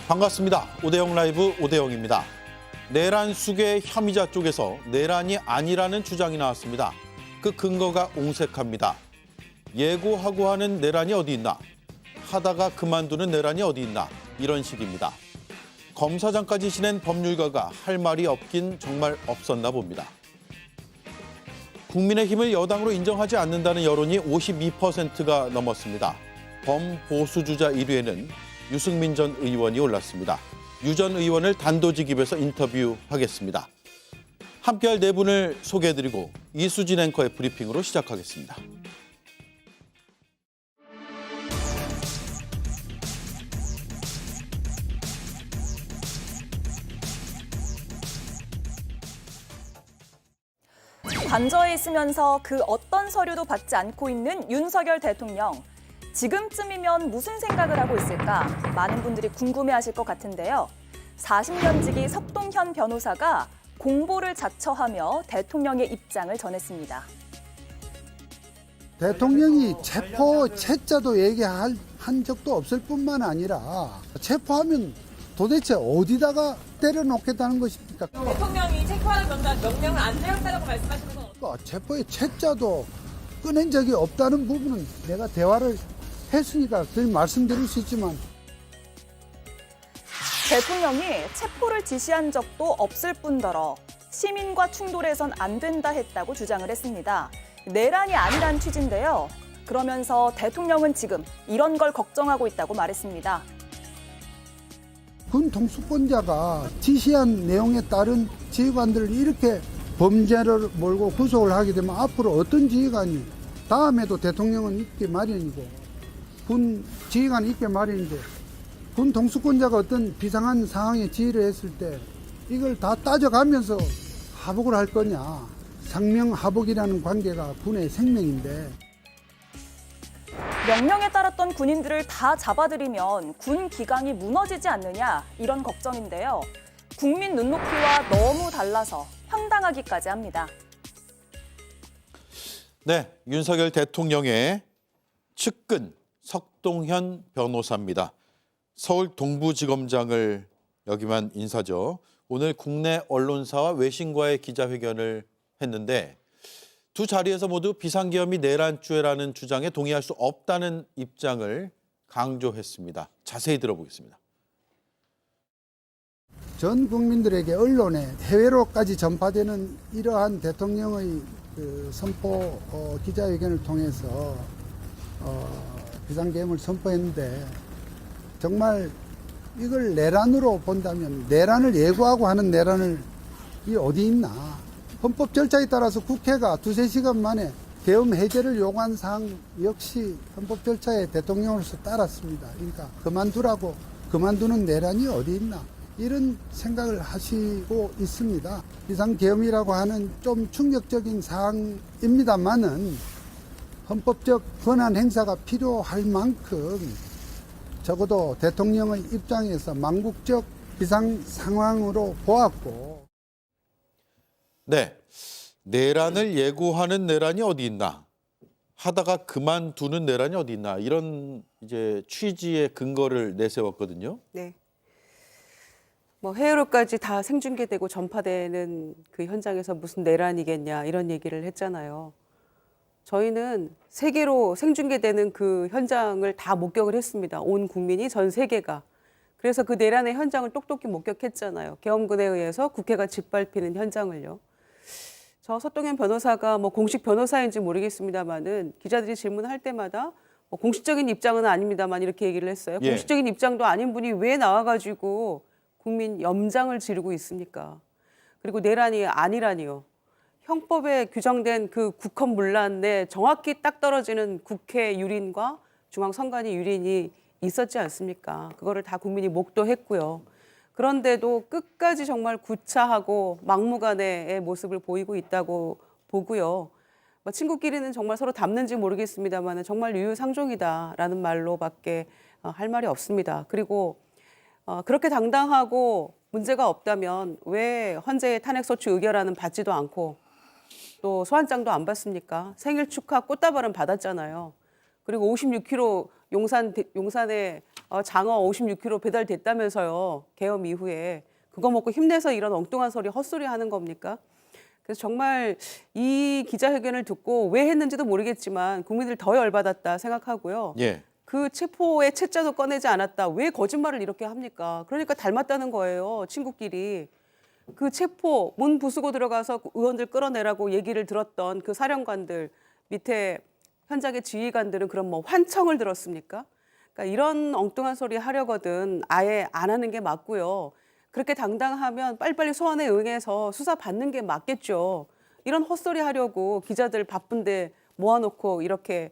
반갑습니다. 오대영 라이브 오대영입니다. 내란 수계 혐의자 쪽에서 내란이 아니라는 주장이 나왔습니다. 그 근거가 옹색합니다. 예고하고 하는 내란이 어디 있나? 하다가 그만두는 내란이 어디 있나? 이런 식입니다. 검사장까지 지낸 법률가가 할 말이 없긴 정말 없었나 봅니다. 국민의힘을 여당으로 인정하지 않는다는 여론이 52%가 넘었습니다. 범보수주자 1위에는 유승민 전 의원이 올랐습니다. 유 전 의원을 단도직입해서 인터뷰하겠습니다. 함께할 네 분을 소개해드리고 이수진 앵커의 브리핑으로 시작하겠습니다. 관저에 있으면서 그 어떤 서류도 받지 않고 있는 윤석열 대통령. 지금쯤이면 무슨 생각을 하고 있을까? 많은 분들이 궁금해하실 것 같은데요. 40년 지기 석동현 변호사가 공보를 자처하며 대통령의 입장을 전했습니다. 대통령이 체포 채자도 얘기한 적도 없을 뿐만 아니라 체포하면 도대체 어디다가 때려놓겠다는 것입니까? 대통령이 체포하는 명령을 안 내렸다고 말씀하시는 건 어떻게? 체포의 채자도 꺼낸 적이 없다는 부분은 내가 대화를 했으니까 늘 말씀드릴 수 있지만 대통령이 체포를 지시한 적도 없을 뿐더러 시민과 충돌해선 안 된다 했다고 주장을 했습니다. 내란이 아니란 취지인데요. 그러면서 대통령은 지금 이런 걸 걱정하고 있다고 말했습니다. 군 통수권자가 지시한 내용에 따른 지휘관들을 이렇게 범죄를 몰고 구속을 하게 되면 앞으로 어떤 지휘관이 다음에도 대통령은 있기 마련이고 군 지휘관이 있기 마련인데 군 통수권자가 어떤 비상한 상황에 지휘를 했을 때 이걸 다 따져가면서 하복을 할 거냐. 상명하복이라는 관계가 군의 생명인데 명령에 따랐던 군인들을 다 잡아들이면 군 기강이 무너지지 않느냐 이런 걱정인데요. 국민 눈높이와 너무 달라서 황당하기까지 합니다. 네, 윤석열 대통령의 측근 석동현 변호사입니다. 서울 동부지검장을 역임한 인사죠. 오늘 국내 언론사와 외신과의 기자회견을 했는데 두 자리에서 모두 비상계엄이 내란죄라는 주장에 동의할 수 없다는 입장을 강조했습니다. 자세히 들어보겠습니다. 전 국민들에게 언론에 해외로까지 전파되는 이러한 대통령의 선포 기자회견을 통해서 비상계엄을 선포했는데 정말 이걸 내란으로 본다면 내란을 예고하고 하는 내란이 어디 있나. 헌법 절차에 따라서 국회가 두세 시간 만에 계엄 해제를 요구한 사항 역시 헌법 절차에 대통령으로서 따랐습니다. 그러니까 그만두라고 그만두는 내란이 어디 있나. 이런 생각을 하시고 있습니다. 비상계엄이라고 하는 좀 충격적인 사항입니다만은 헌법적 권한 행사가 필요할 만큼 적어도 대통령의 입장에서 망국적 비상 상황으로 보았고. 네, 내란을 예고하는 내란이 어디 있나? 하다가 그만두는 내란이 어디 있나? 이런 이제 취지의 근거를 내세웠거든요. 네. 뭐 해외로까지 다 생중계되고 전파되는 그 현장에서 무슨 내란이겠냐 이런 얘기를 했잖아요. 저희는 세계로 생중계되는 그 현장을 다 목격을 했습니다. 온 국민이 전 세계가. 그래서 그 내란의 현장을 똑똑히 목격했잖아요. 계엄군에 의해서 국회가 짓밟히는 현장을요. 저 석동현 변호사가 뭐 공식 변호사인지 모르겠습니다만은 기자들이 질문할 때마다 뭐 공식적인 입장은 아닙니다만 이렇게 얘기를 했어요. 예. 공식적인 입장도 아닌 분이 왜 나와가지고 국민 염장을 지르고 있습니까? 그리고 내란이 아니라니요. 형법에 규정된 그 국헌 문란에 정확히 딱 떨어지는 국회 유린과 중앙선관위 유린이 있었지 않습니까? 그거를 다 국민이 목도했고요. 그런데도 끝까지 정말 구차하고 막무가내의 모습을 보이고 있다고 보고요. 뭐 친구끼리는 정말 서로 닮는지 모르겠습니다만 정말 유유상종이다라는 말로밖에 할 말이 없습니다. 그리고 그렇게 당당하고 문제가 없다면 왜 헌재의 탄핵소추 의결안은 받지도 않고 또 소환장도 안 받습니까? 생일 축하 꽃다발은 받았잖아요. 그리고 56km 용산에 장어 56kg 배달됐다면서요. 계엄 이후에. 그거 먹고 힘내서 이런 엉뚱한 소리 헛소리 하는 겁니까? 그래서 정말 이 기자회견을 듣고 왜 했는지도 모르겠지만 국민들 더 열받았다 생각하고요. 예. 그 체포의 채자도 꺼내지 않았다. 왜 거짓말을 이렇게 합니까? 그러니까 닮았다는 거예요. 친구끼리. 그 체포 문 부수고 들어가서 의원들 끌어내라고 얘기를 들었던 그 사령관들 밑에 현장의 지휘관들은 그럼 뭐 환청을 들었습니까? 그러니까 이런 엉뚱한 소리 하려거든 아예 안 하는 게 맞고요. 그렇게 당당하면 빨리빨리 소환에 응해서 수사 받는 게 맞겠죠. 이런 헛소리 하려고 기자들 바쁜데 모아놓고 이렇게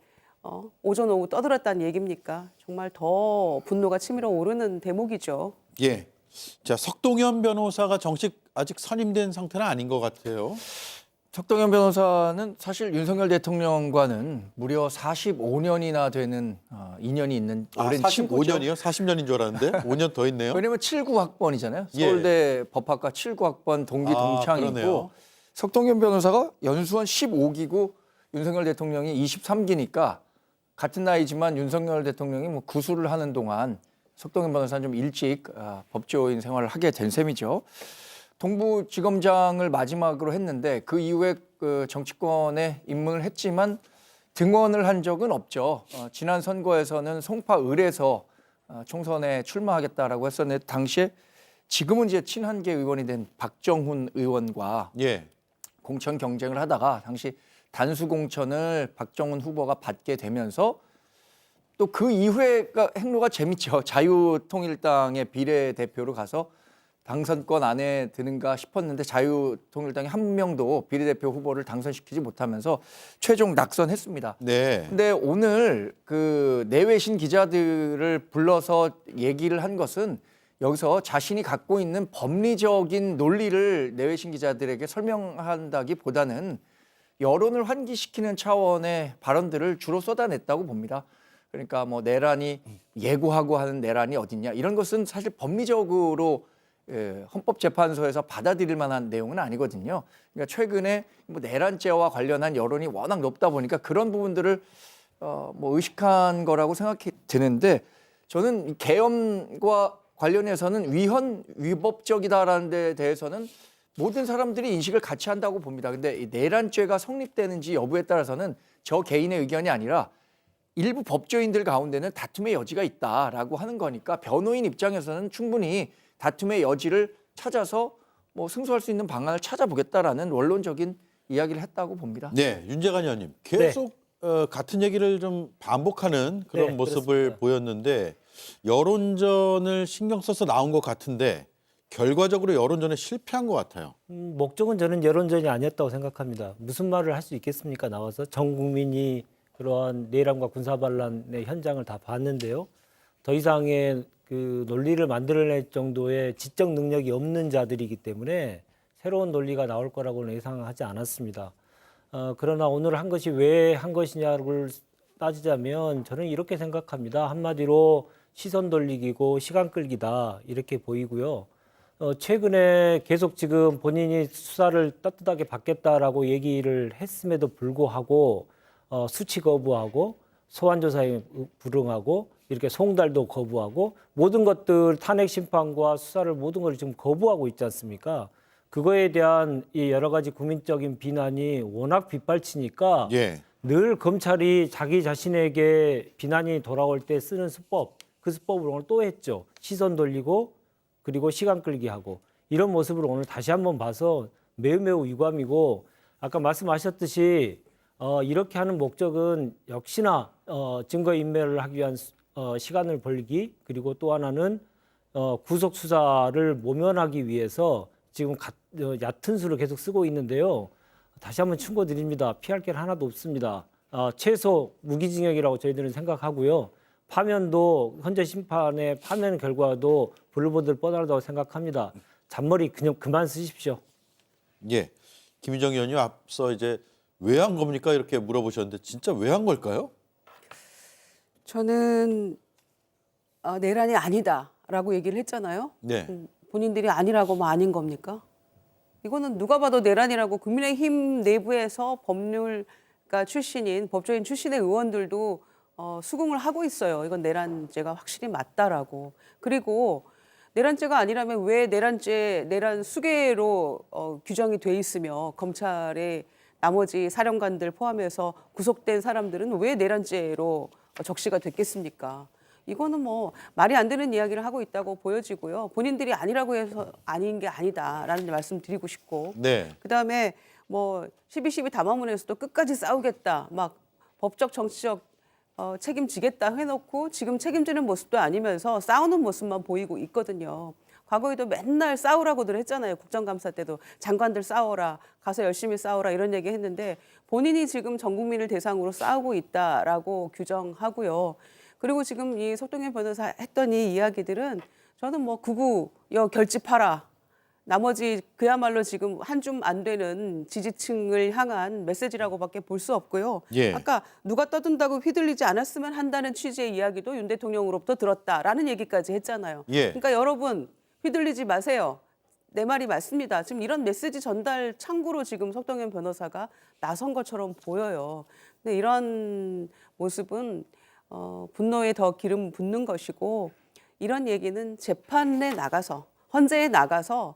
오전 오후 떠들었다는 얘기입니까? 정말 더 분노가 치밀어 오르는 대목이죠. 예. 자, 석동현 변호사가 정식 아직 선임된 상태는 아닌 것 같아요. 석동현 변호사는 사실 윤석열 대통령과는 무려 45년이나 되는 인연이 있는 오랜 친구죠. 45년이요? 40년인 줄 알았는데 5년 더 있네요. 왜냐면 79학번이잖아요. 예. 서울대 법학과 79학번 동기 동창이고 그러네요. 석동현 변호사가 연수원 15기고 윤석열 대통령이 23기니까 같은 나이지만 윤석열 대통령이 뭐 구술을 하는 동안 석동현 변호사는 좀 일찍 법조인 생활을 하게 된 셈이죠. 동부지검장을 마지막으로 했는데 그 이후에 그 정치권에 입문을 했지만 등원을 한 적은 없죠. 지난 선거에서는 송파을에서 총선에 출마하겠다라고 했었는데 당시에 지금은 이제 친한계 의원이 된 박정훈 의원과 예. 공천 경쟁을 하다가 당시 단수 공천을 박정훈 후보가 받게 되면서 또 그 이후에 행로가 재밌죠. 자유통일당의 비례대표로 가서 당선권 안에 드는가 싶었는데 자유통일당이 한 명도 비례대표 후보를 당선시키지 못하면서 최종 낙선했습니다. 네. 근데 오늘 그 내외신 기자들을 불러서 얘기를 한 것은 여기서 자신이 갖고 있는 법리적인 논리를 내외신 기자들에게 설명한다기보다는 여론을 환기시키는 차원의 발언들을 주로 쏟아냈다고 봅니다. 그러니까 뭐 내란이 예고하고 하는 내란이 어딨냐 이런 것은 사실 법리적으로 헌법재판소에서 받아들일 만한 내용은 아니거든요. 그러니까 최근에 뭐 내란죄와 관련한 여론이 워낙 높다 보니까 그런 부분들을 뭐 의식한 거라고 생각이 드는데 저는 계엄과 관련해서는 위법적이다라는 데 대해서는 모든 사람들이 인식을 같이 한다고 봅니다. 근데 이 내란죄가 성립되는지 여부에 따라서는 저 개인의 의견이 아니라 일부 법조인들 가운데는 다툼의 여지가 있다라고 하는 거니까 변호인 입장에서는 충분히 다툼의 여지를 찾아서 뭐 승소할 수 있는 방안을 찾아보겠다라는 원론적인 이야기를 했다고 봅니다. 네, 윤재관 의원님 계속 같은 얘기를 좀 반복하는 그런 네, 모습을 그렇습니다. 보였는데 여론전을 신경 써서 나온 것 같은데 결과적으로 여론전에 실패한 것 같아요. 목적은 저는 여론전이 아니었다고 생각합니다. 무슨 말을 할 수 있겠습니까? 나와서 전 국민이 그러한 내란과 군사반란의 현장을 다 봤는데요. 더 이상의 그 논리를 만들어낼 정도의 지적 능력이 없는 자들이기 때문에 새로운 논리가 나올 거라고는 예상하지 않았습니다. 그러나 오늘 한 것이 왜 한 것이냐를 따지자면 저는 이렇게 생각합니다. 한마디로 시선 돌리기고 시간 끌기다 이렇게 보이고요. 최근에 계속 지금 본인이 수사를 떳떳하게 받겠다라고 얘기를 했음에도 불구하고 수치 거부하고 소환 조사에 불응하고 이렇게 송달도 거부하고 모든 것들 탄핵 심판과 수사를 모든 걸 지금 거부하고 있지 않습니까? 그거에 대한 이 여러 가지 국민적인 비난이 워낙 빗발치니까 예. 늘 검찰이 자기 자신에게 비난이 돌아올 때 쓰는 수법, 그 수법을 오늘 또 했죠. 시선 돌리고 그리고 시간 끌기 하고 이런 모습을 오늘 다시 한번 봐서 매우 유감이고 아까 말씀하셨듯이 이렇게 하는 목적은 역시나 증거인멸을 하기 위한 시간을 벌기 그리고 또 하나는 구속 수사를 모면하기 위해서 지금 얕은 수를 계속 쓰고 있는데요. 다시 한번 충고드립니다. 피할 게 하나도 없습니다. 최소 무기징역이라고 저희들은 생각하고요. 파면도 헌재 심판의 파면 결과도 불보듯 뻔하다고 생각합니다. 잔머리 그냥 그만 쓰십시오. 예. 김희정 의원님 앞서 이제 왜 한 겁니까? 이렇게 물어보셨는데 진짜 왜 한 걸까요? 저는 내란이 아니다라고 얘기를 했잖아요. 네. 본인들이 아니라고 뭐 아닌 겁니까? 이거는 누가 봐도 내란이라고 국민의힘 내부에서 법률가 출신인 법조인 출신의 의원들도 수긍을 하고 있어요. 이건 내란죄가 확실히 맞다라고. 그리고 내란죄가 아니라면 왜 내란 수괴로 규정이 돼 있으며 검찰의 나머지 사령관들 포함해서 구속된 사람들은 왜 내란죄로 적시가 됐겠습니까? 이거는 뭐 말이 안 되는 이야기를 하고 있다고 보여지고요. 본인들이 아니라고 해서 아닌 게 아니다라는 말씀 드리고 싶고. 네. 그다음에 뭐 12.12 담화문에서도 끝까지 싸우겠다. 막 법적 정치적 책임지겠다 해놓고 지금 책임지는 모습도 아니면서 싸우는 모습만 보이고 있거든요. 과거에도 맨날 싸우라고들 했잖아요. 국정감사 때도 장관들 싸워라, 가서 열심히 싸워라 이런 얘기 했는데 본인이 지금 전 국민을 대상으로 싸우고 있다라고 규정하고요. 그리고 지금 이 석동현 변호사 했던 이 이야기들은 저는 뭐 극우여 결집하라. 나머지 그야말로 지금 한 줌 안 되는 지지층을 향한 메시지라고밖에 볼 수 없고요. 예. 아까 누가 떠든다고 휘둘리지 않았으면 한다는 취지의 이야기도 윤 대통령으로부터 들었다라는 얘기까지 했잖아요. 예. 그러니까 여러분 휘둘리지 마세요. 내 말이 맞습니다. 지금 이런 메시지 전달 창구로 지금 석동현 변호사가 나선 것처럼 보여요. 근데 이런 모습은 분노에 더 기름 붓는 것이고 이런 얘기는 재판에 나가서 헌재에 나가서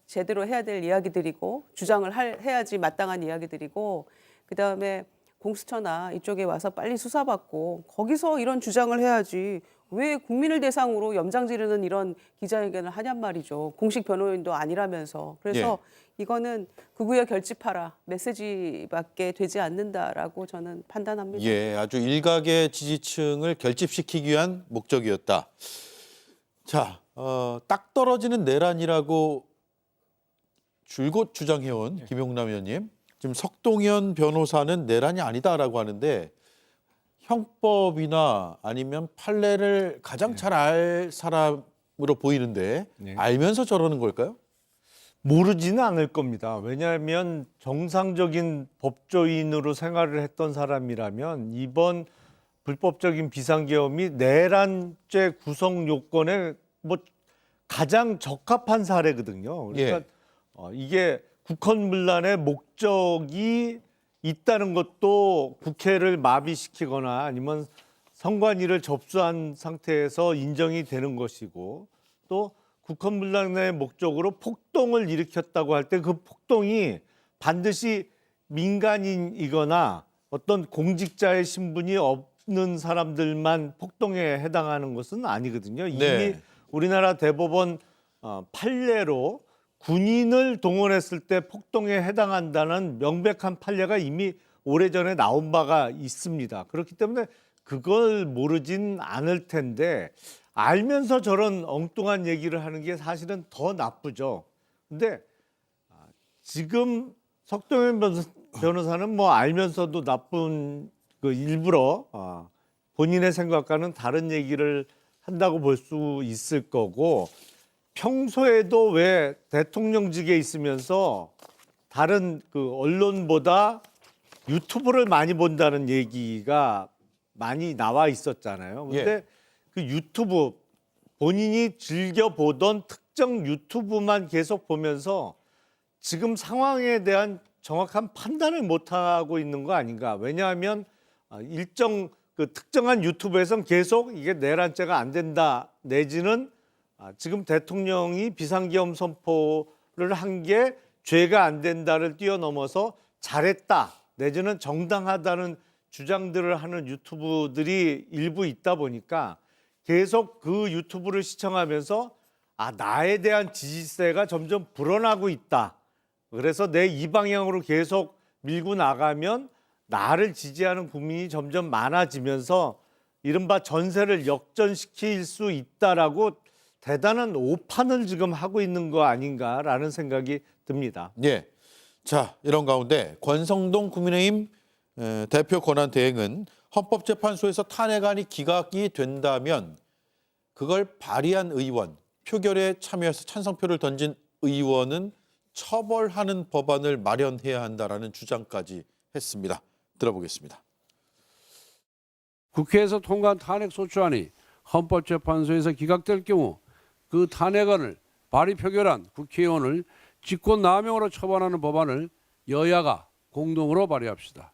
제대로 해야 될 이야기들이고 주장을 해야지 마땅한 이야기들이고 그다음에 공수처나 이쪽에 와서 빨리 수사받고 거기서 이런 주장을 해야지 왜 국민을 대상으로 염장 지르는 이런 기자회견을 하냔 말이죠. 공식 변호인도 아니라면서. 그래서 이거는 극우여 결집하라 메시지밖에 되지 않는다라고 저는 판단합니다. 예, 아주 일각의 지지층을 결집시키기 위한 목적이었다. 자, 딱 떨어지는 내란이라고 줄곧 주장해온 김용남 의원님. 지금 석동현 변호사는 내란이 아니다라고 하는데 형법이나 아니면 판례를 가장 잘 알 사람으로 보이는데 알면서 저러는 걸까요? 모르지는 않을 겁니다. 왜냐하면 정상적인 법조인으로 생활을 했던 사람이라면 이번 불법적인 비상계엄이 내란죄 구성 요건에 뭐 가장 적합한 사례거든요. 그러니까 이게 국헌문란의 목적이 있다는 것도 국회를 마비시키거나 아니면 선관위를 접수한 상태에서 인정이 되는 것이고 또 국헌문란의 목적으로 폭동을 일으켰다고 할 때 그 폭동이 반드시 민간인이거나 어떤 공직자의 신분이 없는 사람들만 폭동에 해당하는 것은 아니거든요. 이미 우리나라 대법원 판례로 군인을 동원했을 때 폭동에 해당한다는 명백한 판례가 이미 오래전에 나온 바가 있습니다. 그렇기 때문에 그걸 모르진 않을 텐데 알면서 저런 엉뚱한 얘기를 하는 게 사실은 더 나쁘죠. 근데 지금 석동현 변호사는 뭐 알면서도 나쁜 그 일부러 본인의 생각과는 다른 얘기를 한다고 볼 수 있을 거고 평소에도 왜 대통령직에 있으면서 다른 그 언론보다 유튜브를 많이 본다는 얘기가 많이 나와 있었잖아요. 근데 그 유튜브 본인이 즐겨 보던 특정 유튜브만 계속 보면서 지금 상황에 대한 정확한 판단을 못 하고 있는 거 아닌가? 왜냐하면 일정 그 특정한 유튜브에선 계속 이게 내란죄가 안 된다 내지는 지금 대통령이 비상계엄 선포를 한 게 죄가 안 된다를 뛰어넘어서 잘했다 내지는 정당하다는 주장들을 하는 유튜브들이 일부 있다 보니까 계속 그 유튜브를 시청하면서 나에 대한 지지세가 점점 불어나고 있다. 그래서 내 이 방향으로 계속 밀고 나가면 나를 지지하는 국민이 점점 많아지면서 이른바 전세를 역전시킬 수 있다라고 대단한 오판을 지금 하고 있는 거 아닌가라는 생각이 듭니다. 예. 자, 이런 가운데 권성동 국민의힘 대표 권한 대행은 헌법재판소에서 탄핵안이 기각이 된다면 그걸 발의한 의원, 표결에 참여해서 찬성표를 던진 의원은 처벌하는 법안을 마련해야 한다라는 주장까지 했습니다. 들어보겠습니다. 국회에서 통과한 탄핵소추안이 헌법재판소에서 기각될 경우 그 탄핵안을 발의 표결한 국회의원을 직권남용으로 처벌하는 법안을 여야가 공동으로 발의합시다.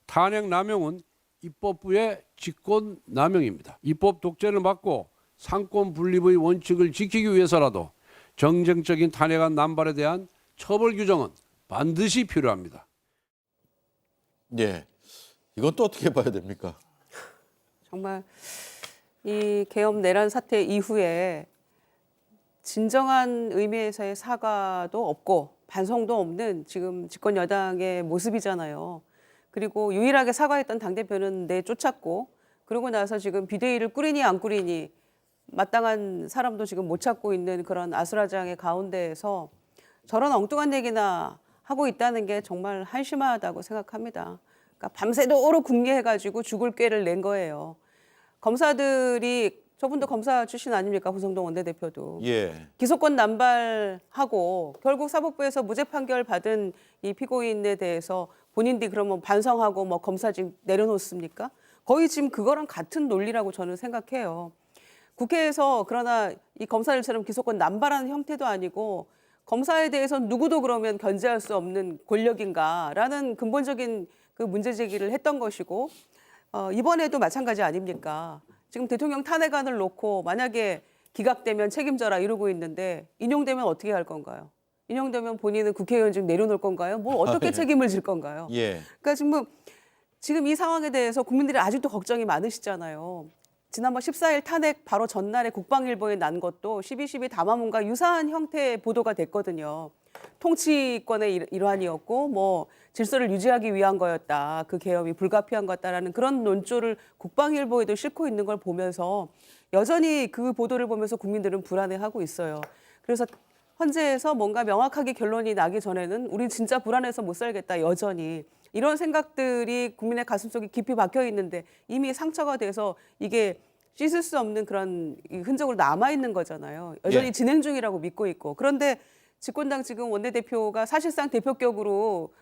탄핵남용은 입법부의 직권 남용입니다. 입법 독재를 막고 상권 분립의 원칙을 지키기 위해서라도 정쟁적인 탄핵안 남발에 대한 처벌 규정은 반드시 필요합니다. 예. 이건 또 어떻게 봐야 됩니까? 정말 이 계엄 내란 사태 이후에 진정한 의미에서의 사과도 없고 반성도 없는 지금 집권 여당의 모습이잖아요. 그리고 유일하게 사과했던 당대표는 내쫓았고 그러고 나서 지금 비대위를 꾸리니 안 꾸리니 마땅한 사람도 지금 못 찾고 있는 그런 아수라장의 가운데에서 저런 엉뚱한 얘기나 하고 있다는 게 정말 한심하다고 생각합니다. 그러니까 밤새도록 궁리해가지고 죽을 꾀를 낸 거예요. 검사들이 저분도 검사 출신 아닙니까? 구성동 원내대표도. 예. 기소권 남발하고 결국 사법부에서 무죄 판결 받은 이 피고인에 대해서 본인들이 그러면 반성하고 뭐 검사직 내려놓습니까? 거의 지금 그거랑 같은 논리라고 저는 생각해요. 국회에서 그러나 이 검사들처럼 기소권 남발하는 형태도 아니고 검사에 대해서는 누구도 그러면 견제할 수 없는 권력인가라는 근본적인 그 문제 제기를 했던 것이고 이번에도 마찬가지 아닙니까? 지금 대통령 탄핵안을 놓고 만약에 기각되면 책임져라 이러고 있는데 인용되면 어떻게 할 건가요? 인용되면 본인은 국회의원직 내려놓을 건가요? 뭐 어떻게 책임을 질 건가요? 예. 그러니까 지금 이 상황에 대해서 국민들이 아직도 걱정이 많으시잖아요. 지난번 14일 탄핵 바로 전날에 국방일보에 난 것도 12.12 담화문과 유사한 형태의 보도가 됐거든요. 통치권의 일환이었고 뭐 질서를 유지하기 위한 거였다. 그 계엄이 불가피한 거였다라는 그런 논조를 국방일보에도 싣고 있는 걸 보면서 여전히 그 보도를 보면서 국민들은 불안해하고 있어요. 그래서 헌재에서 뭔가 명확하게 결론이 나기 전에는 우린 진짜 불안해서 못 살겠다. 여전히 이런 생각들이 국민의 가슴속에 깊이 박혀 있는데 이미 상처가 돼서 이게 씻을 수 없는 그런 흔적으로 남아있는 거잖아요. 여전히 예. 진행 중이라고 믿고 있고. 그런데 집권당 지금 원내대표가 사실상 대표격으로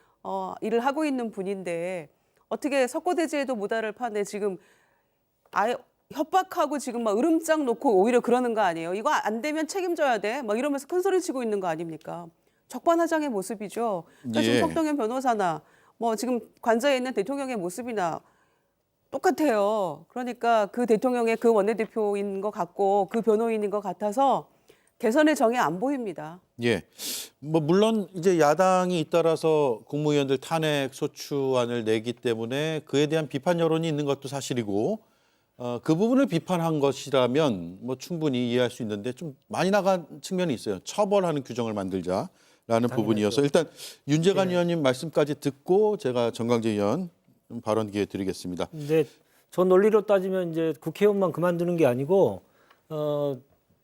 일을 하고 있는 분인데 어떻게 석고대죄에도 모달을 파네 지금 아예 협박하고 지금 막 으름장 놓고 오히려 그러는 거 아니에요. 이거 안 되면 책임져야 돼. 막 이러면서 큰 소리 치고 있는 거 아닙니까? 적반하장의 모습이죠. 그러니까 지금 예. 석동현 변호사나 뭐 지금 관저에 있는 대통령의 모습이나 똑같아요. 그러니까 그 대통령의 그 원내대표인 것 같고 그 변호인인 것 같아서 개선의 정이 안 보입니다. 예. 뭐 물론 이제 야당이 잇따라서 국무위원들 탄핵 소추안을 내기 때문에 그에 대한 비판 여론이 있는 것도 사실이고 그 부분을 비판한 것이라면 뭐 충분히 이해할 수 있는데 좀 많이 나간 측면이 있어요. 처벌하는 규정을 만들자라는 부분이어서 일단 윤재관 의원님 말씀까지 듣고 제가 정강재 의원 발언 기회 드리겠습니다. 근데 저 논리로 따지면 이제 국회의원만 그만두는 게 아니고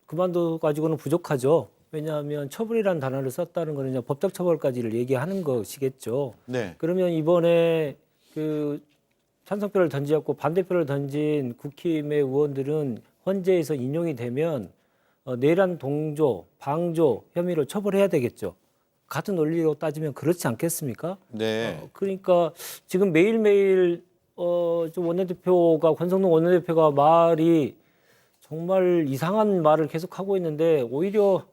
그만둬 가지고는 부족하죠. 왜냐하면 처벌이라는 단어를 썼다는 거는 이제 법적 처벌까지를 얘기하는 것이겠죠. 네. 그러면 이번에 그 찬성표를 던지었고 반대표를 던진 국힘의 의원들은 헌재에서 인용이 되면 내란 동조, 방조 혐의로 처벌해야 되겠죠. 같은 논리로 따지면 그렇지 않겠습니까? 네. 그러니까 지금 매일매일 좀 원내대표가 권성동 원내대표가 말이 정말 이상한 말을 계속하고 있는데 오히려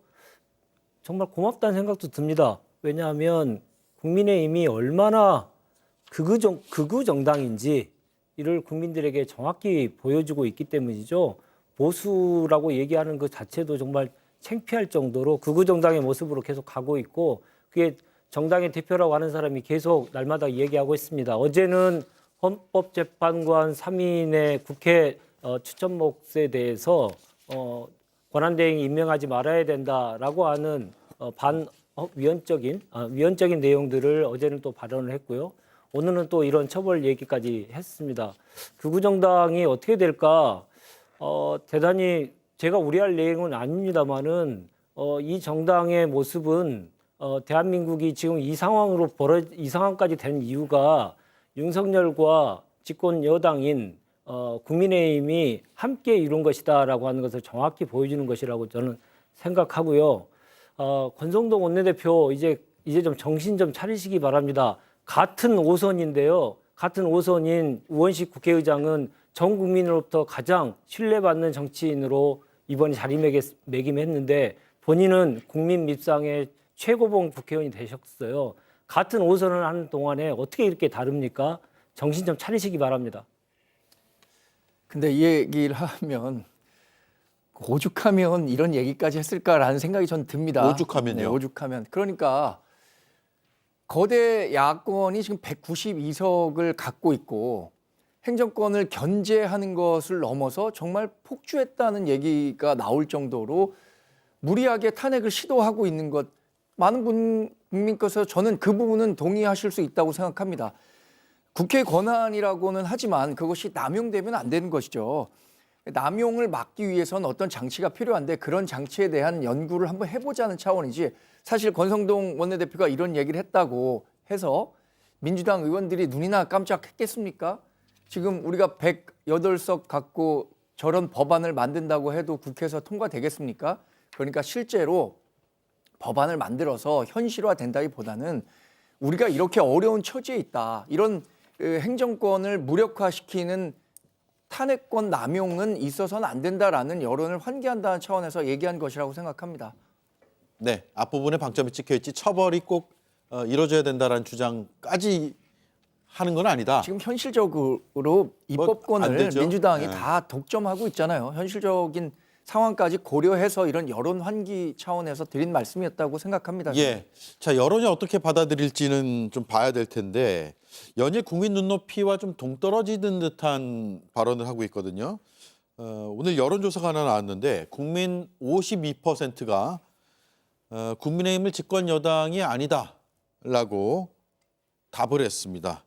정말 고맙다는 생각도 듭니다. 왜냐하면 국민의힘이 얼마나 극우 정당인지 이를 국민들에게 정확히 보여주고 있기 때문이죠. 보수라고 얘기하는 그 자체도 정말 창피할 정도로 극우 정당의 모습으로 계속 가고 있고 그게 정당의 대표라고 하는 사람이 계속 날마다 얘기하고 있습니다. 어제는 헌법재판관 3인의 국회 추천 몫에 대해서 권한대행이 임명하지 말아야 된다라고 하는 위헌적인 내용들을 어제는 또 발언을 했고요. 오늘은 또 이런 처벌 얘기까지 했습니다. 극우 정당이 어떻게 될까? 대단히 제가 우려할 내용은 아닙니다만은 이 정당의 모습은 대한민국이 지금 이 상황까지 된 이유가 윤석열과 집권 여당인 국민의힘이 함께 이룬 것이다라고 하는 것을 정확히 보여주는 것이라고 저는 생각하고요. 권성동 원내대표 이제 좀 정신 좀 차리시기 바랍니다. 같은 오선인데요. 같은 오선인 우원식 국회의장은 전 국민으로부터 가장 신뢰받는 정치인으로 이번에 자리매김했는데 본인은 국민 밉상의 최고봉 국회의원이 되셨어요. 같은 오선을 하는 동안에 어떻게 이렇게 다릅니까? 정신 좀 차리시기 바랍니다. 근데 이 얘기를 하면 오죽하면 이런 얘기까지 했을까라는 생각이 전 듭니다. 오죽하면요? 네, 오죽하면. 그러니까 거대 야권이 지금 192석을 갖고 있고 행정권을 견제하는 것을 넘어서 정말 폭주했다는 얘기가 나올 정도로 무리하게 탄핵을 시도하고 있는 것, 많은 국민께서 저는 그 부분은 동의하실 수 있다고 생각합니다. 국회 권한이라고는 하지만 그것이 남용되면 안 되는 것이죠. 남용을 막기 위해서는 어떤 장치가 필요한데 그런 장치에 대한 연구를 한번 해보자는 차원이지, 사실 권성동 원내대표가 이런 얘기를 했다고 해서 민주당 의원들이 눈이나 깜짝했겠습니까? 지금 우리가 108석 갖고 저런 법안을 만든다고 해도 국회에서 통과되겠습니까? 그러니까 실제로 법안을 만들어서 현실화된다기보다는 우리가 이렇게 어려운 처지에 있다, 이런 행정권을 무력화시키는 탄핵권 남용은 있어서는 안 된다라는 여론을 환기한다는 차원에서 얘기한 것이라고 생각합니다. 네, 앞부분에 방점이 찍혀 있지 처벌이 꼭 이루어져야 된다라는 주장까지 하는 건 아니다. 지금 현실적으로 입법권을 안 되죠. 민주당이 네. 다 독점하고 있잖아요. 현실적인 상황까지 고려해서 이런 여론 환기 차원에서 드린 말씀이었다고 생각합니다. 예. 자, 여론이 어떻게 받아들일지는 좀 봐야 될 텐데 연일 국민 눈높이와 좀 동떨어지는 듯한 발언을 하고 있거든요. 오늘 여론조사가 하나 나왔는데 국민 52%가 국민의힘을 집권 여당이 아니다라고 답을 했습니다.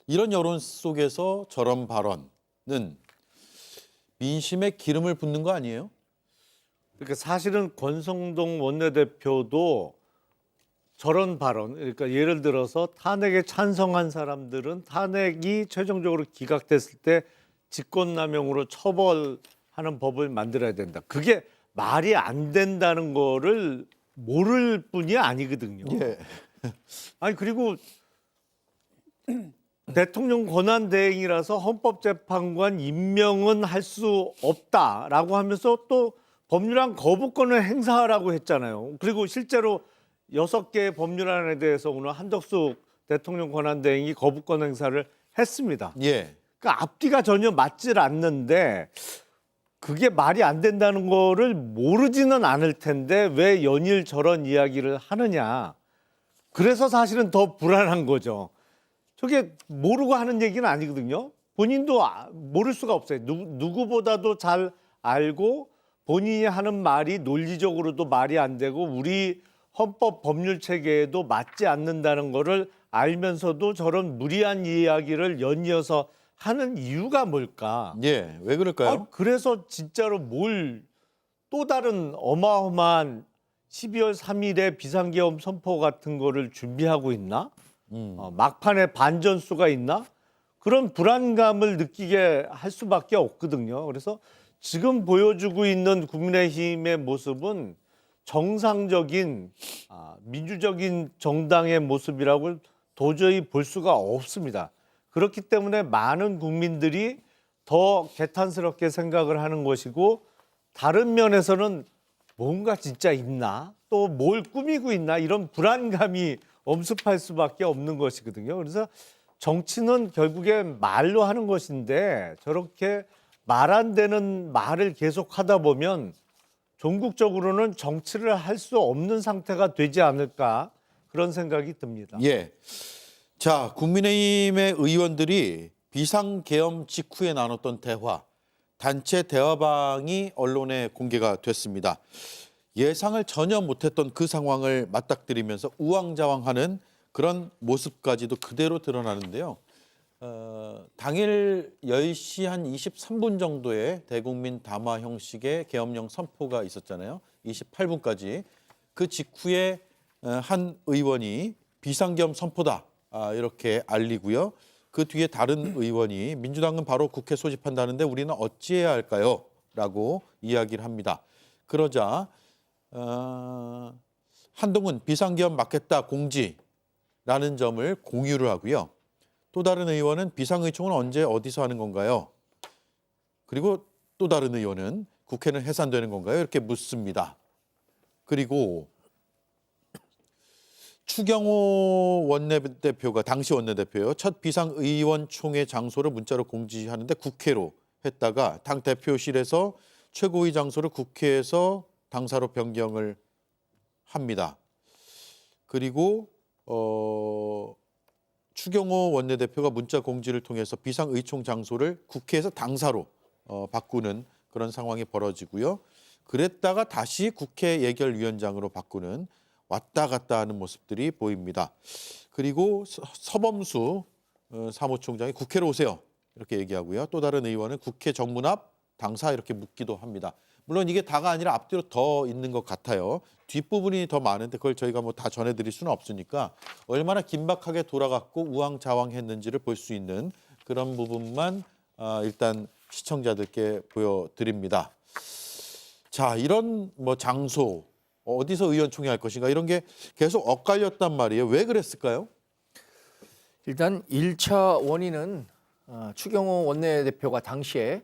이런 여론 속에서 저런 발언은 민심에 기름을 붓는 거 아니에요? 그러니까 사실은 권성동 원내대표도 저런 발언, 그러니까 예를 들어서 탄핵에 찬성한 사람들은 탄핵이 최종적으로 기각됐을 때 직권남용으로 처벌하는 법을 만들어야 된다. 그게 말이 안 된다는 거를 모를 뿐이 아니거든요. 예. 아니 그리고 대통령 권한 대행이라서 헌법재판관 임명은 할 수 없다라고 하면서 또 법률안 거부권을 행사하라고 했잖아요. 그리고 실제로 6개의 법률안에 대해서 오늘 한덕수 대통령 권한 대행이 거부권 행사를 했습니다. 예. 그러니까 앞뒤가 전혀 맞질 않는데 그게 말이 안 된다는 거를 모르지는 않을 텐데 왜 연일 저런 이야기를 하느냐. 그래서 사실은 더 불안한 거죠. 저게 모르고 하는 얘기는 아니거든요. 본인도 모를 수가 없어요. 누구보다도 잘 알고 본인이 하는 말이 논리적으로도 말이 안 되고 우리 헌법 법률 체계에도 맞지 않는다는 거를 알면서도 저런 무리한 이야기를 연이어서 하는 이유가 뭘까? 예. 왜 그럴까요? 그래서 진짜로 뭘 또 다른 어마어마한 12월 3일에 비상계엄 선포 같은 거를 준비하고 있나? 막판에 반전수가 있나? 그런 불안감을 느끼게 할 수밖에 없거든요. 그래서 지금 보여주고 있는 국민의힘의 모습은 정상적인 민주적인 정당의 모습이라고 도저히 볼 수가 없습니다. 그렇기 때문에 많은 국민들이 더 개탄스럽게 생각을 하는 것이고 다른 면에서는 뭔가 진짜 있나? 또 뭘 꾸미고 있나? 이런 불안감이 엄습할 수밖에 없는 것이거든요. 그래서 정치는 결국에 말로 하는 것인데 저렇게 말 안 되는 말을 계속 하다 보면 종국적으로는 정치를 할 수 없는 상태가 되지 않을까 그런 생각이 듭니다. 예. 자, 국민의힘의 의원들이 비상계엄 직후에 나눴던 대화, 단체 대화방이 언론에 공개가 됐습니다. 예상을 전혀 못했던 그 상황을 맞닥뜨리면서 우왕좌왕하는 그런 모습까지도 그대로 드러나는데요. 당일 10시 한 23분 정도에 대국민 담화 형식의 계엄령 선포가 있었잖아요. 28분까지. 그 직후에 한 의원이 비상계엄 선포다 이렇게 알리고요. 그 뒤에 다른 의원이 민주당은 바로 국회 소집한다는데 우리는 어찌해야 할까요? 라고 이야기를 합니다. 그러자 한동훈 비상계엄 막겠다 공지라는 점을 공유를 하고요. 또 다른 의원은 비상의총은 언제 어디서 하는 건가요? 그리고 또 다른 의원은 국회는 해산되는 건가요? 이렇게 묻습니다. 그리고 추경호 원내대표가 당시 원내대표요. 첫 비상의원총회 장소를 문자로 공지하는데 국회로 했다가 당 대표실에서 최고위 장소를 국회에서 당사로 변경을 합니다. 그리고 추경호 원내대표가 문자 공지를 통해서 비상의총 장소를 국회에서 당사로 바꾸는 그런 상황이 벌어지고요. 그랬다가 다시 국회 예결위원장으로 바꾸는 왔다 갔다 하는 모습들이 보입니다. 그리고 서범수 사무총장이 국회로 오세요 이렇게 얘기하고요. 또 다른 의원은 국회 정문 앞 당사 이렇게 묻기도 합니다. 물론 이게 다가 아니라 앞뒤로 더 있는 것 같아요. 뒷부분이 더 많은데 그걸 저희가 뭐 다 전해드릴 수는 없으니까 얼마나 긴박하게 돌아갔고 우왕좌왕했는지를 볼 수 있는 그런 부분만 일단 시청자들께 보여드립니다. 자, 이런 뭐 장소 어디서 의원총회 할 것인가 이런 게 계속 엇갈렸단 말이에요. 왜 그랬을까요? 일단 1차 원인은 추경호 원내대표가 당시에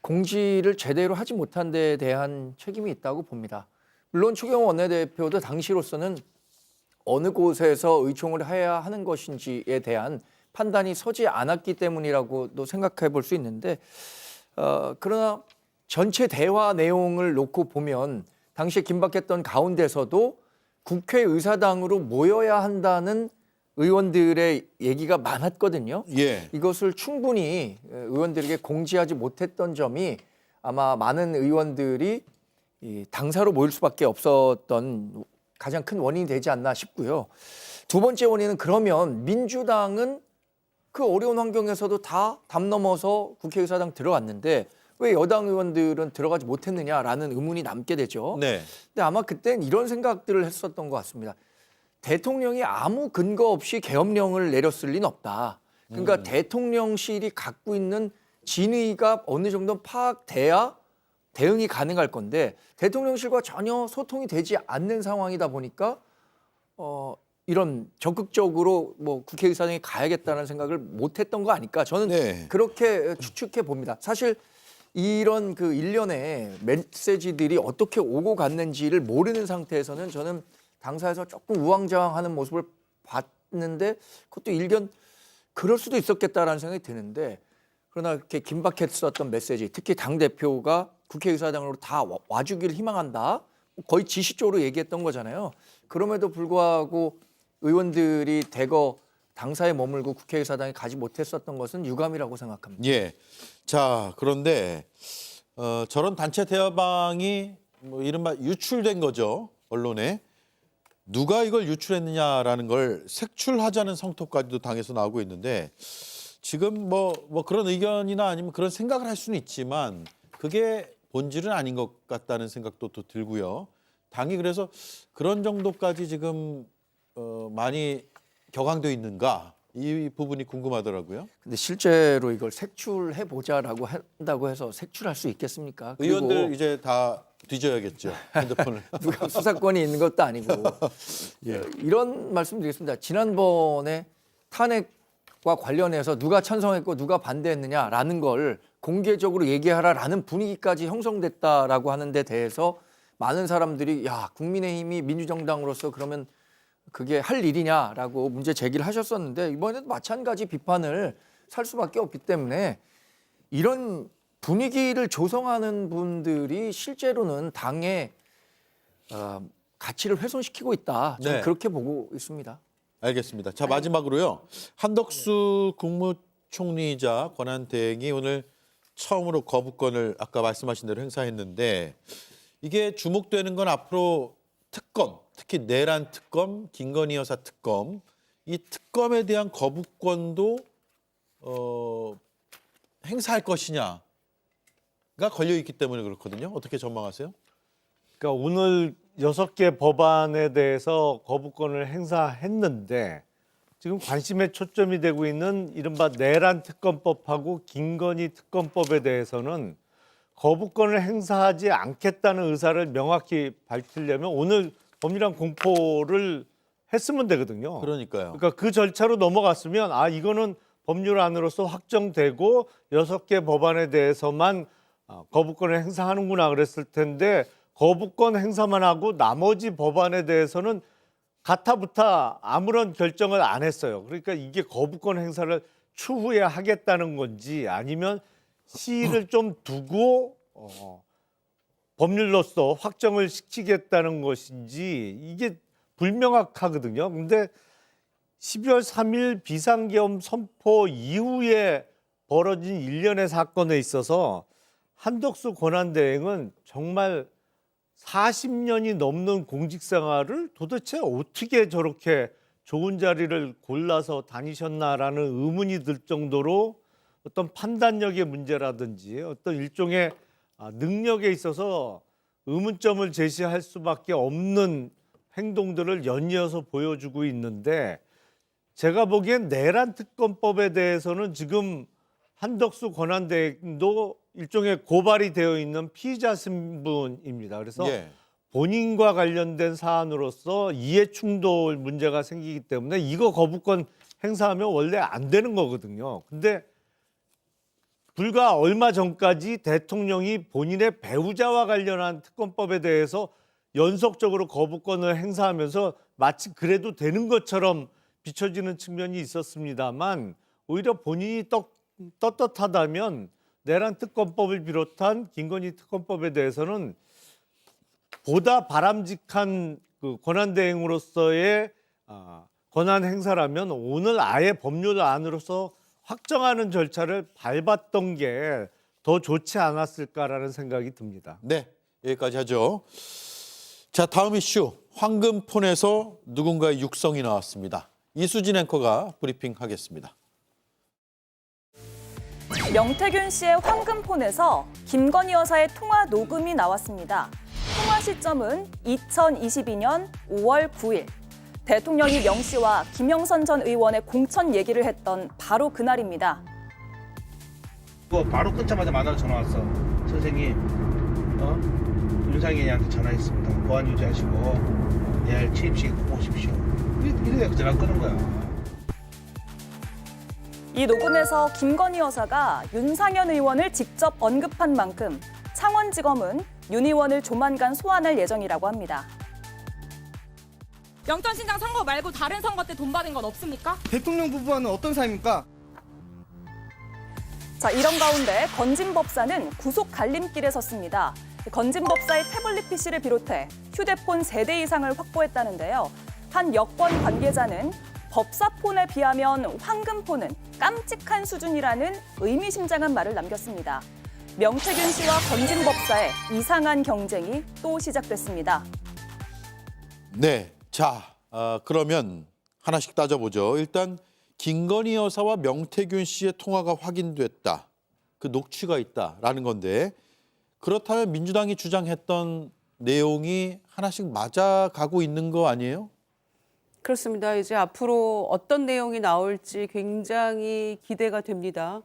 공지를 제대로 하지 못한 데에 대한 책임이 있다고 봅니다. 물론 추경호 원내대표도 당시로서는 어느 곳에서 의총을 해야 하는 것인지에 대한 판단이 서지 않았기 때문이라고도 생각해 볼 수 있는데 그러나 전체 대화 내용을 놓고 보면 당시에 긴박했던 가운데서도 국회의사당으로 모여야 한다는 의원들의 얘기가 많았거든요. 예. 이것을 충분히 의원들에게 공지하지 못했던 점이 아마 많은 의원들이 이 당사로 모일 수밖에 없었던 가장 큰 원인이 되지 않나 싶고요. 두 번째 원인은 그러면 민주당은 그 어려운 환경에서도 다 담 넘어서 국회의사당 들어갔는데 왜 여당 의원들은 들어가지 못했느냐라는 의문이 남게 되죠. 네. 근데 아마 그땐 이런 생각들을 했었던 것 같습니다. 대통령이 아무 근거 없이 계엄령을 내렸을 리는 없다. 그러니까 대통령실이 갖고 있는 진위가 어느 정도 파악돼야 대응이 가능할 건데 대통령실과 전혀 소통이 되지 않는 상황이다 보니까 이런 적극적으로 뭐 국회의사당에 가야겠다는 생각을 못했던 거 아닐까? 저는 네. 그렇게 추측해 봅니다. 사실 이런 그 일련의 메시지들이 어떻게 오고 갔는지를 모르는 상태에서는 저는 당사에서 조금 우왕좌왕하는 모습을 봤는데 그것도 일견 그럴 수도 있었겠다라는 생각이 드는데 그러나 이렇게 긴박했었던 메시지, 특히 당대표가 국회의사당으로 다 와주기를 희망한다. 거의 지시적으로 얘기했던 거잖아요. 그럼에도 불구하고 의원들이 대거 당사에 머물고 국회의사당에 가지 못했었던 것은 유감이라고 생각합니다. 예. 자, 그런데 저런 단체 대화방이 뭐 이른바 유출된 거죠. 언론에. 누가 이걸 유출했느냐라는 걸 색출하자는 성토까지도 당에서 나오고 있는데 지금 뭐 그런 의견이나 아니면 그런 생각을 할 수는 있지만 그게 본질은 아닌 것 같다는 생각도 또 들고요. 당이 그래서 그런 정도까지 지금 많이 격앙돼 있는가 이 부분이 궁금하더라고요. 근데 실제로 이걸 색출해 보자라고 한다고 해서 색출할 수 있겠습니까? 그리고 의원들 이제 다 뒤져야겠죠. 핸드폰을. 누가 수사권이 있는 것도 아니고 이런 말씀드리겠습니다. 지난번에 탄핵과 관련해서 누가 찬성했고 누가 반대했느냐라는 걸 공개적으로 얘기하라라는 분위기까지 형성됐다라고 하는 데 대해서 많은 사람들이 야 국민의힘이 민주정당으로서 그러면 그게 할 일이냐라고 문제 제기를 하셨었는데 이번에도 마찬가지 비판을 살 수밖에 없기 때문에 이런 분위기를 조성하는 분들이 실제로는 당의 가치를 훼손시키고 있다. 저는 네. 그렇게 보고 있습니다. 알겠습니다. 자, 마지막으로요. 한덕수 국무총리이자 권한대행이 오늘 처음으로 거부권을 아까 말씀하신 대로 행사했는데 이게 주목되는 건 앞으로 특검, 특히 내란 특검, 김건희 여사 특검, 이 특검에 대한 거부권도 행사할 것이냐가 걸려 있기 때문에 그렇거든요. 어떻게 전망하세요? 그러니까 오늘 6개 법안에 대해서 거부권을 행사했는데 지금 관심의 초점이 되고 있는 이른바 내란 특검법하고 김건희 특검법에 대해서는 거부권을 행사하지 않겠다는 의사를 명확히 밝히려면 오늘 법률안 공포를 했으면 되거든요. 그러니까요. 그러니까 그 절차로 넘어갔으면 이거는 법률안으로서 확정되고 6개 법안에 대해서만 거부권을 행사하는구나 그랬을 텐데 거부권 행사만 하고 나머지 법안에 대해서는 가타부타 아무런 결정을 안 했어요. 그러니까 이게 거부권 행사를 추후에 하겠다는 건지 아니면 시일을 좀 두고 법률로서 확정을 시키겠다는 것인지 이게 불명확하거든요. 근데 12월 3일 비상계엄 선포 이후에 벌어진 일련의 사건에 있어서 한덕수 권한대행은 정말 40년이 넘는 공직 생활을 도대체 어떻게 저렇게 좋은 자리를 골라서 다니셨나라는 의문이 들 정도로 어떤 판단력의 문제라든지 어떤 일종의 능력에 있어서 의문점을 제시할 수밖에 없는 행동들을 연이어서 보여주고 있는데, 제가 보기엔 내란 특검법에 대해서는 지금 한덕수 권한대행도 일종의 고발이 되어 있는 피의자 신분입니다. 그래서 예. 본인과 관련된 사안으로서 이해 충돌 문제가 생기기 때문에 이거 거부권 행사하면 원래 안 되는 거거든요. 근데 불과 얼마 전까지 대통령이 본인의 배우자와 관련한 특검법에 대해서 연속적으로 거부권을 행사하면서 마치 그래도 되는 것처럼 비춰지는 측면이 있었습니다만, 오히려 본인이 떳떳하다면 내란 특검법을 비롯한 김건희 특검법에 대해서는 보다 바람직한 그 권한대행으로서의 권한 행사라면 오늘 아예 법률안으로서 확정하는 절차를 밟았던 게 더 좋지 않았을까라는 생각이 듭니다. 네, 여기까지 하죠. 자, 다음 이슈. 황금폰에서 누군가의 육성이 나왔습니다. 이수진 앵커가 브리핑하겠습니다. 명태균 씨의 황금폰에서 김건희 여사의 통화 녹음이 나왔습니다. 통화 시점은 2022년 5월 9일. 대통령이 명 씨와 김영선 전 의원의 공천 얘기를 했던 바로 그날입니다. 바로 끊자마자 만나러 전화 왔어. 선생님, 윤상현이한테 전화했습니다. 보안 유지하시고 내일 취임식 오십시오. 이래야 전화 끊은 거야. 이 녹음에서 김건희 여사가 윤상현 의원을 직접 언급한 만큼 창원지검은 윤 의원을 조만간 소환할 예정이라고 합니다. 영천신당 선거 말고 다른 선거 때 돈 받은 건 없습니까? 대통령 부부와는 어떤 사이입니까? 자, 이런 가운데 건진 법사는 구속 갈림길에 섰습니다. 건진 법사의 태블릿 PC를 비롯해 휴대폰 3대 이상을 확보했다는데요. 한 여권 관계자는 법사폰에 비하면 황금폰은 깜찍한 수준이라는 의미심장한 말을 남겼습니다. 명태균 씨와 건진 법사의 이상한 경쟁이 또 시작됐습니다. 네, 자, 그러면 하나씩 따져보죠. 일단 김건희 여사와 명태균 씨의 통화가 확인됐다. 그 녹취가 있다라는 건데, 그렇다면 민주당이 주장했던 내용이 하나씩 맞아가고 있는 거 아니에요? 그렇습니다. 이제 앞으로 어떤 내용이 나올지 굉장히 기대가 됩니다.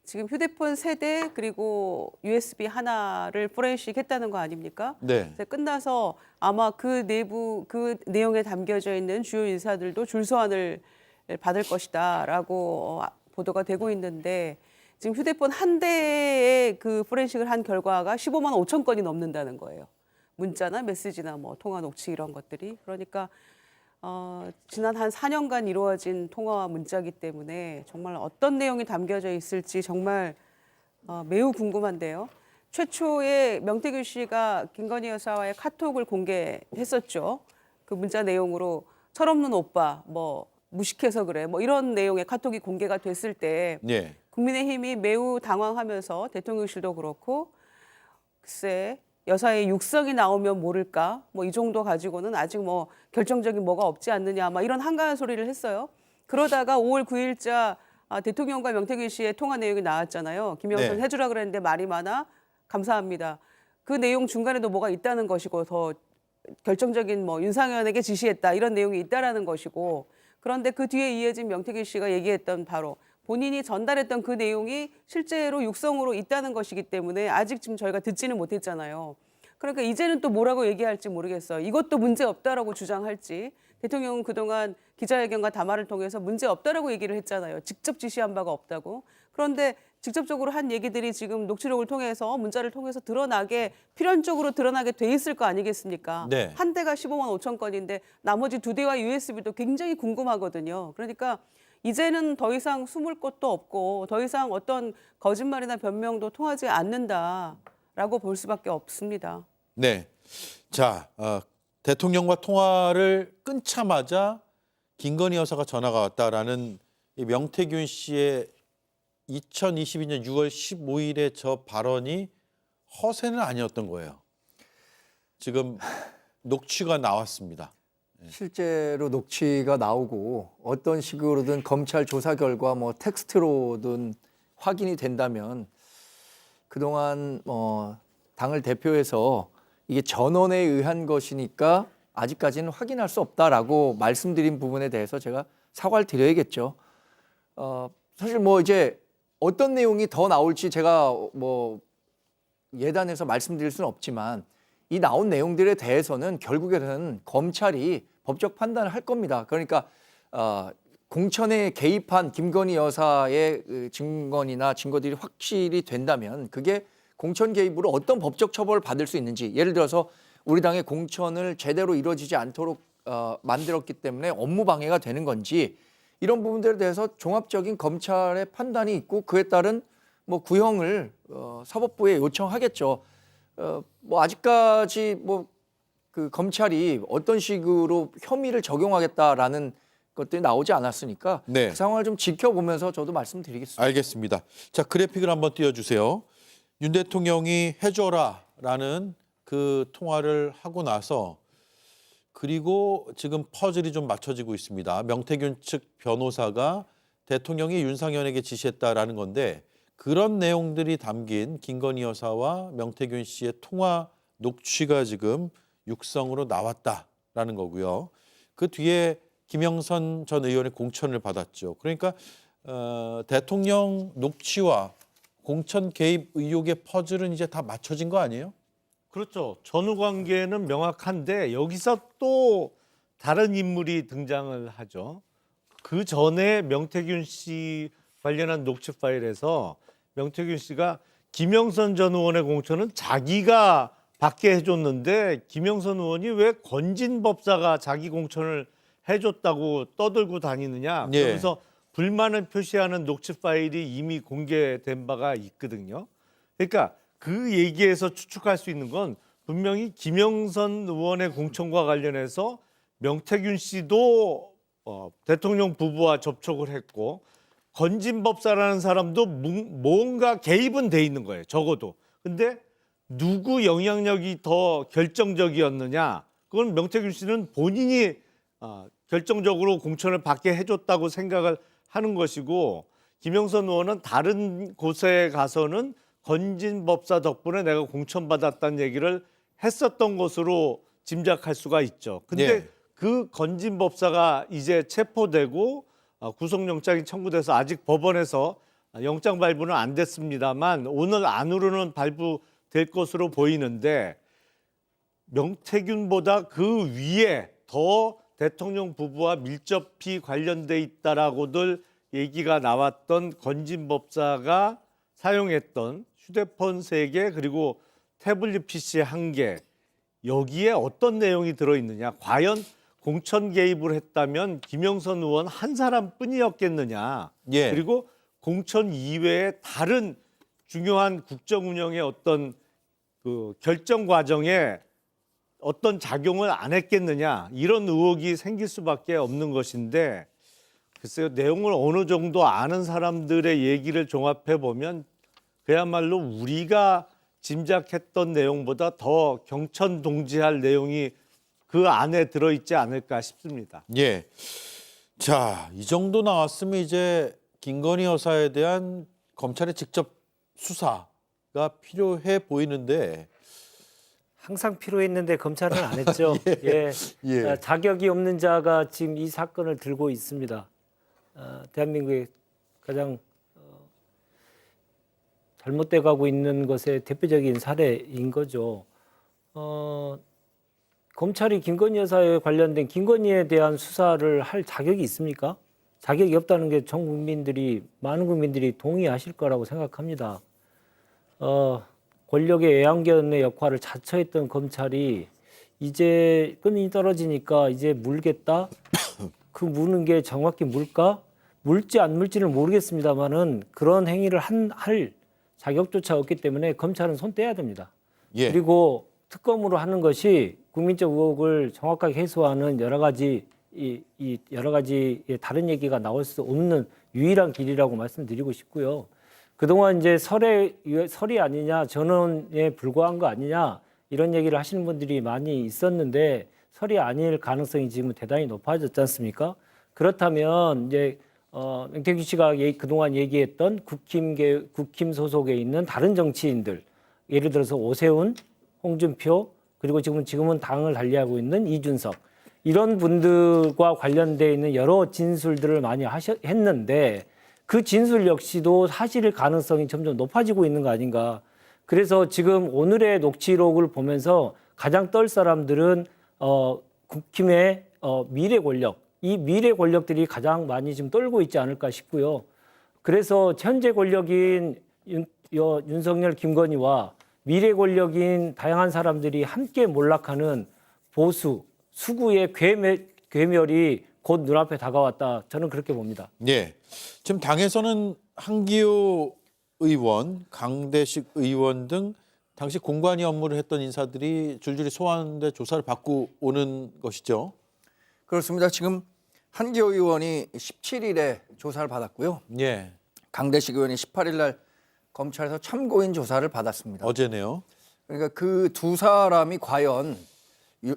지금 휴대폰 3대 그리고 USB 하나를 포렌식 했다는 거 아닙니까? 네. 끝나서 아마 그 내부 그 내용에 담겨져 있는 주요 인사들도 줄소환을 받을 것이다라고 보도가 되고 있는데, 지금 휴대폰 한 대의 그 포렌식을 한 결과가 15만 5천 건이 넘는다는 거예요. 문자나 메시지나 뭐 통화 녹취 이런 것들이. 그러니까 지난 한 4년간 이루어진 통화와 문자이기 때문에 정말 어떤 내용이 담겨져 있을지 정말 매우 궁금한데요. 최초에 명태균 씨가 김건희 여사와의 카톡을 공개했었죠. 그 문자 내용으로 철없는 오빠, 뭐 무식해서 그래, 뭐 이런 내용의 카톡이 공개가 됐을 때 네. 국민의힘이 매우 당황하면서 대통령실도 그렇고 글쎄 여사의 육성이 나오면 모를까 뭐 이 정도 가지고는 아직 뭐 결정적인 뭐가 없지 않느냐 막 이런 한가한 소리를 했어요. 그러다가 5월 9일자 대통령과 명태균 씨의 통화 내용이 나왔잖아요. 김영선 네. 해주라 그랬는데 말이 많아 감사합니다. 그 내용 중간에도 뭐가 있다는 것이고 더 결정적인 뭐 윤상현에게 지시했다 이런 내용이 있다라는 것이고, 그런데 그 뒤에 이어진 명태균 씨가 얘기했던 바로 본인이 전달했던 그 내용이 실제로 육성으로 있다는 것이기 때문에 아직 지금 저희가 듣지는 못했잖아요. 그러니까 이제는 또 뭐라고 얘기할지 모르겠어요. 이것도 문제 없다라고 주장할지. 대통령은 그동안 기자회견과 담화를 통해서 문제 없다라고 얘기를 했잖아요. 직접 지시한 바가 없다고. 그런데 직접적으로 한 얘기들이 지금 녹취록을 통해서 문자를 통해서 드러나게 필연적으로 드러나게 돼 있을 거 아니겠습니까? 네. 한 대가 15만 5천 건인데 나머지 2대와 USB도 굉장히 궁금하거든요. 그러니까 이제는 더 이상 숨을 곳도 없고 더 이상 어떤 거짓말이나 변명도 통하지 않는다라고 볼 수밖에 없습니다. 네. 자, 대통령과 통화를 끊자마자 김건희 여사가 전화가 왔다라는 이 명태균 씨의 2022년 6월 15일에 저 발언이 허세는 아니었던 거예요. 지금 녹취가 나왔습니다. 실제로 녹취가 나오고 어떤 식으로든 검찰 조사 결과 뭐 텍스트로든 확인이 된다면 그동안 당을 대표해서 이게 전원에 의한 것이니까 아직까지는 확인할 수 없다라고 말씀드린 부분에 대해서 제가 사과를 드려야겠죠. 사실 뭐 이제 어떤 내용이 더 나올지 제가 뭐 예단해서 말씀드릴 수는 없지만 이 나온 내용들에 대해서는 결국에는 검찰이 법적 판단을 할 겁니다. 그러니까 공천에 개입한 김건희 여사의 그 증언이나 증거들이 확실히 된다면 그게 공천 개입으로 어떤 법적 처벌을 받을 수 있는지, 예를 들어서 우리 당의 공천을 제대로 이루어지지 않도록 만들었기 때문에 업무 방해가 되는 건지, 이런 부분들에 대해서 종합적인 검찰의 판단이 있고 그에 따른 뭐 구형을 사법부에 요청하겠죠. 뭐 아직까지 뭐 그 검찰이 어떤 식으로 혐의를 적용하겠다라는 것들이 나오지 않았으니까 네. 그 상황을 좀 지켜보면서 저도 말씀드리겠습니다. 알겠습니다. 자, 그래픽을 한번 띄워주세요. 윤 대통령이 해줘라라는 그 통화를 하고 나서 그리고 지금 퍼즐이 좀 맞춰지고 있습니다. 명태균 측 변호사가 대통령이 윤상현에게 지시했다라는 건데 그런 내용들이 담긴 김건희 여사와 명태균 씨의 통화 녹취가 지금 육성으로 나왔다라는 거고요. 그 뒤에 김영선 전 의원의 공천을 받았죠. 그러니까 대통령 녹취와 공천 개입 의혹의 퍼즐은 이제 다 맞춰진 거 아니에요? 그렇죠. 전후 관계는 명확한데 여기서 또 다른 인물이 등장을 하죠. 그 전에 명태균 씨 관련한 녹취 파일에서 명태균 씨가 김영선 전 의원의 공천은 자기가 받게 해줬는데 김영선 의원이 왜 건진 법사가 자기 공천을 해줬다고 떠들고 다니느냐. 예. 그러면서 불만을 표시하는 녹취 파일이 이미 공개된 바가 있거든요. 그러니까 그 얘기에서 추측할 수 있는 건 분명히 김영선 의원의 공천과 관련해서 명태균 씨도 대통령 부부와 접촉을 했고 건진 법사라는 사람도 뭔가 개입은 돼 있는 거예요. 적어도. 근데 누구 영향력이 더 결정적이었느냐? 그건 명태균 씨는 본인이 결정적으로 공천을 받게 해줬다고 생각을 하는 것이고 김영선 의원은 다른 곳에 가서는 건진 법사 덕분에 내가 공천받았다는 얘기를 했었던 것으로 짐작할 수가 있죠. 근데 예. 그 건진 법사가 이제 체포되고 구속영장이 청구돼서 아직 법원에서 영장 발부는 안 됐습니다만 오늘 안으로는 발부될 것으로 보이는데 명태균보다 그 위에 더 대통령 부부와 밀접히 관련돼 있다라고들 얘기가 나왔던 건진 법사가 사용했던 휴대폰 3개 그리고 태블릿 PC 1개 여기에 어떤 내용이 들어있느냐. 과연 공천 개입을 했다면 김영선 의원 한 사람뿐이었겠느냐. 예. 그리고 공천 이외에 다른 중요한 국정 운영의 어떤 그 결정 과정에 어떤 작용을 안 했겠느냐. 이런 의혹이 생길 수밖에 없는 것인데 글쎄요. 내용을 어느 정도 아는 사람들의 얘기를 종합해 보면 그야말로 우리가 짐작했던 내용보다 더 경천동지할 내용이 그 안에 들어있지 않을까 싶습니다. 예. 자, 이 정도 나왔으면 이제 김건희 여사에 대한 검찰의 직접 수사가 필요해 보이는데 항상 필요했는데 검찰은 안 했죠. 예. 예. 자격이 없는 자가 지금 이 사건을 들고 있습니다. 대한민국의 가장 잘못돼 가고 있는 것의 대표적인 사례인 거죠. 검찰이 김건희 여사에 관련된 김건희에 대한 수사를 할 자격이 있습니까? 자격이 없다는 게 전 국민들이 많은 국민들이 동의하실 거라고 생각합니다. 권력의 애완견의 역할을 자처했던 검찰이 이제 끈이 떨어지니까 이제 물겠다. 그 무는 게 정확히 물까? 물지 안 물지는 모르겠습니다만은 그런 행위를 할 자격조차 없기 때문에 검찰은 손 떼야 됩니다. 예. 그리고 특검으로 하는 것이 국민적 의혹을 정확하게 해소하는 여러 가지 여러 가지 다른 얘기가 나올 수 없는 유일한 길이라고 말씀드리고 싶고요. 그동안 이제 설이 아니냐, 전원에 불과한 거 아니냐 이런 얘기를 하시는 분들이 많이 있었는데 설이 아닐 가능성이 지금 대단히 높아졌지 않습니까? 그렇다면 이제 명태균 씨가 그동안 얘기했던 국힘 소속에 있는 다른 정치인들, 예를 들어서 오세훈, 홍준표, 그리고 지금은 당을 달리하고 있는 이준석, 이런 분들과 관련되어 있는 여러 진술들을 많이 했는데 그 진술 역시도 사실일 가능성이 점점 높아지고 있는 거 아닌가. 그래서 지금 오늘의 녹취록을 보면서 가장 떨 사람들은 국힘의 미래 권력, 이 미래 권력들이 가장 많이 지금 떨고 있지 않을까 싶고요. 그래서 현재 권력인 윤석열, 김건희와 미래 권력인 다양한 사람들이 함께 몰락하는 보수, 수구의 괴멸이 곧 눈앞에 다가왔다. 저는 그렇게 봅니다. 예. 지금 당에서는 한기호 의원, 강대식 의원 등 당시 공관위 업무를 했던 인사들이 줄줄이 소환돼 조사를 받고 오는 것이죠. 그렇습니다. 지금 한기호 의원이 17일에 조사를 받았고요. 예. 강대식 의원이 18일 날 검찰에서 참고인 조사를 받았습니다. 어제네요. 그러니까 그 두 사람이 과연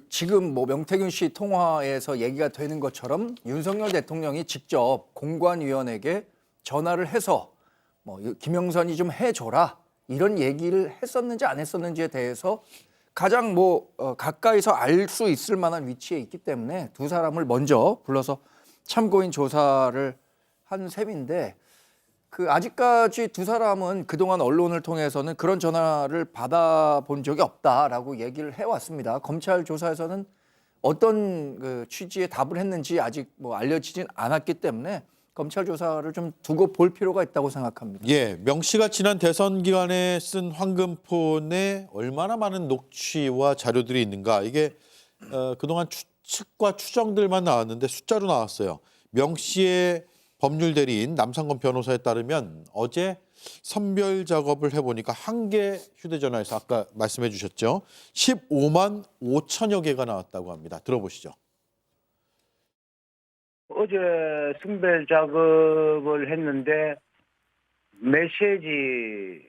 지금 뭐 명태균 씨 통화에서 얘기가 되는 것처럼 윤석열 대통령이 직접 공관위원에게 전화를 해서 뭐 김영선이 좀 해줘라 이런 얘기를 했었는지 안 했었는지에 대해서 가장 가까이서 알 수 있을 만한 위치에 있기 때문에 두 사람을 먼저 불러서 참고인 조사를 한 셈인데 아직까지 두 사람은 그동안 언론을 통해서는 그런 전화를 받아본 적이 없다라고 얘기를 해왔습니다. 검찰 조사에서는 어떤 취지의 답을 했는지 아직 알려지진 않았기 때문에 검찰 조사를 좀 두고 볼 필요가 있다고 생각합니다. 예, 명 씨가 지난 대선 기간에 쓴 황금폰에 얼마나 많은 녹취와 자료들이 있는가. 이게 그동안 추측과 추정들만 나왔는데 숫자로 나왔어요. 명 씨의 법률 대리인 남상건 변호사에 따르면 어제 선별 작업을 해보니까 한 개 휴대전화에서 아까 말씀해 주셨죠. 15만 5천여 개가 나왔다고 합니다. 들어보시죠. 어제 선별 작업을 했는데 메시지,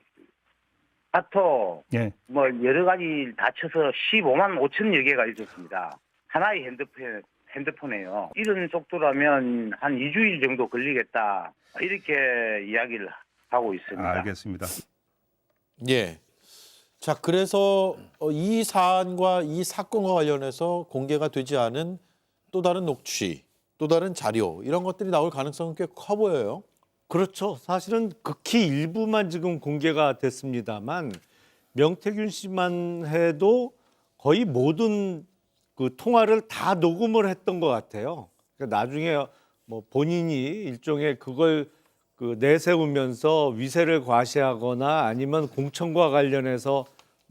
카톡, 여러 가지 다 쳐서 15만 5천여 개가 있었습니다. 하나의 핸드폰에요. 이런 속도라면 한 2주일 정도 걸리겠다. 이렇게 이야기를 하고 있습니다. 알겠습니다. 예. 자, 그래서 이 사안과 이 사건과 관련해서 공개가 되지 않은 또 다른 녹취, 또 다른 자료 이런 것들이 나올 가능성은 꽤 커 보여요. 그렇죠. 사실은 극히 일부만 지금 공개가 됐습니다만 명태균 씨만 해도 거의 모든 통화를 다 녹음을 했던 것 같아요. 그러니까 나중에 본인이 일종의 그걸 내세우면서 위세를 과시하거나 아니면 공천과 관련해서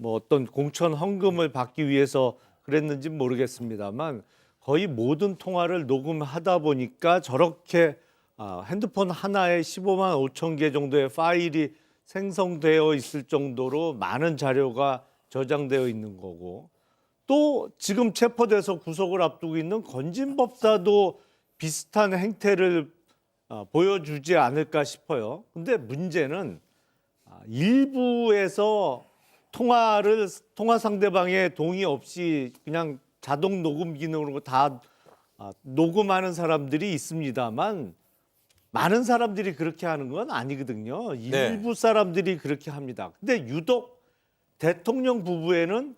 어떤 공천 헌금을 받기 위해서 그랬는지 모르겠습니다만 거의 모든 통화를 녹음하다 보니까 저렇게 핸드폰 하나에 15만 5천 개 정도의 파일이 생성되어 있을 정도로 많은 자료가 저장되어 있는 거고 또 지금 체포돼서 구속을 앞두고 있는 건진법사도 비슷한 행태를 보여주지 않을까 싶어요. 근데 문제는 일부에서 통화 상대방의 동의 없이 그냥 자동 녹음 기능으로 다 녹음하는 사람들이 있습니다만 많은 사람들이 그렇게 하는 건 아니거든요. 일부 사람들이 그렇게 합니다. 근데 유독 대통령 부부에는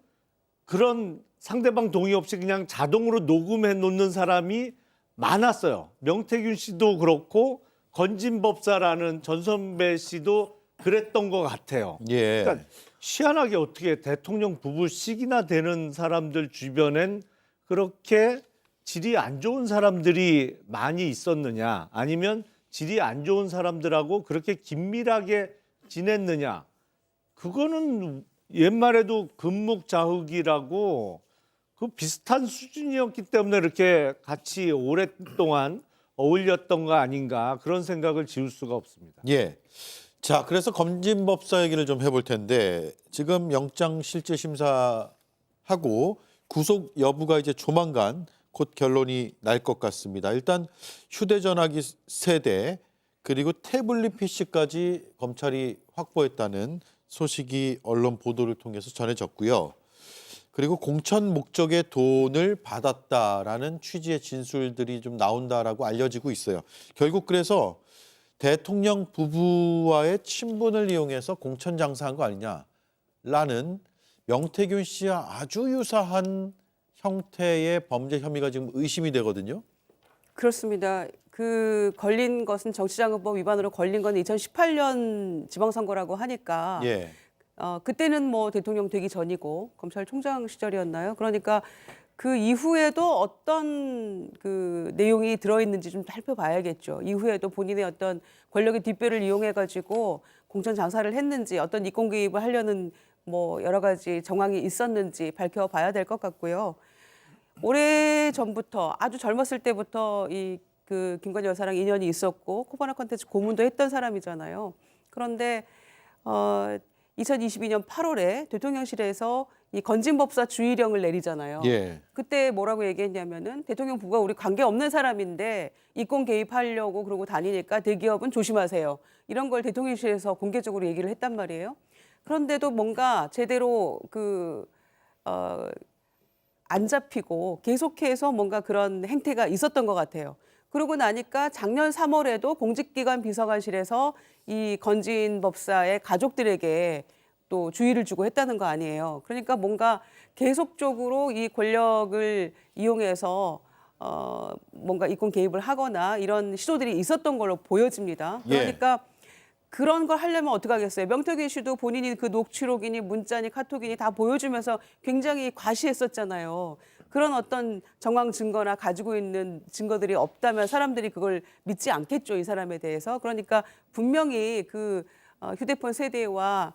그런 상대방 동의 없이 그냥 자동으로 녹음해 놓는 사람이 많았어요. 명태균 씨도 그렇고 건진법사라는 전선배 씨도 그랬던 것 같아요. 예. 그러니까 희한하게 어떻게 대통령 부부씩이나 되는 사람들 주변엔 그렇게 질이 안 좋은 사람들이 많이 있었느냐 아니면 질이 안 좋은 사람들하고 그렇게 긴밀하게 지냈느냐 그거는 옛말에도 금묵자흑이라고 그 비슷한 수준이었기 때문에 이렇게 같이 오랫동안 어울렸던 거 아닌가 그런 생각을 지울 수가 없습니다. 예. 자, 그래서 검진법사 얘기를 좀 해볼 텐데 지금 영장 실질 심사하고 구속 여부가 이제 조만간 곧 결론이 날 것 같습니다. 일단 휴대전화기 3대 그리고 태블릿 PC까지 검찰이 확보했다는 소식이 언론 보도를 통해서 전해졌고요. 그리고 공천 목적의 돈을 받았다라는 취지의 진술들이 좀 나온다라고 알려지고 있어요. 결국 그래서 대통령 부부와의 친분을 이용해서 공천 장사한 거 아니냐라는 명태균 씨와 아주 유사한 형태의 범죄 혐의가 지금 의심이 되거든요. 그렇습니다. 그 걸린 것은 정치자금법 위반으로 걸린 건 2018년 지방선거라고 하니까 예. 그때는 뭐 대통령 되기 전이고 검찰총장 시절이었나요? 그러니까 그 이후에도 어떤 그 내용이 들어있는지 좀 살펴봐야겠죠. 이후에도 본인의 어떤 권력의 뒷배를 이용해 가지고 공천 장사를 했는지 어떤 이권 개입을 하려는 뭐 여러 가지 정황이 있었는지 밝혀봐야 될 것 같고요. 오래 전부터 아주 젊었을 때부터 이 그 김건희 여사랑 인연이 있었고 코바나 콘텐츠 고문도 했던 사람이잖아요. 그런데 2022년 8월에 대통령실에서 이 건진법사 주의령을 내리잖아요. 예. 그때 뭐라고 얘기했냐면은 대통령 부부가 우리 관계 없는 사람인데 이권 개입하려고 그러고 다니니까 대기업은 조심하세요. 이런 걸 대통령실에서 공개적으로 얘기를 했단 말이에요. 그런데도 뭔가 제대로 안 잡히고 계속해서 뭔가 그런 행태가 있었던 것 같아요. 그러고 나니까 작년 3월에도 공직기관 비서관실에서 이 건진 법사의 가족들에게 또 주의를 주고 했다는 거 아니에요. 그러니까 뭔가 계속적으로 이 권력을 이용해서 뭔가 이권 개입을 하거나 이런 시도들이 있었던 걸로 보여집니다. 그러니까 그런 걸 하려면 어떻게 하겠어요? 명태균 씨도 본인이 그 녹취록이니 문자니 카톡이니 다 보여주면서 굉장히 과시했었잖아요. 그런 어떤 정황 증거나 가지고 있는 증거들이 없다면 사람들이 그걸 믿지 않겠죠, 이 사람에 대해서. 그러니까 분명히 그 휴대폰 세대와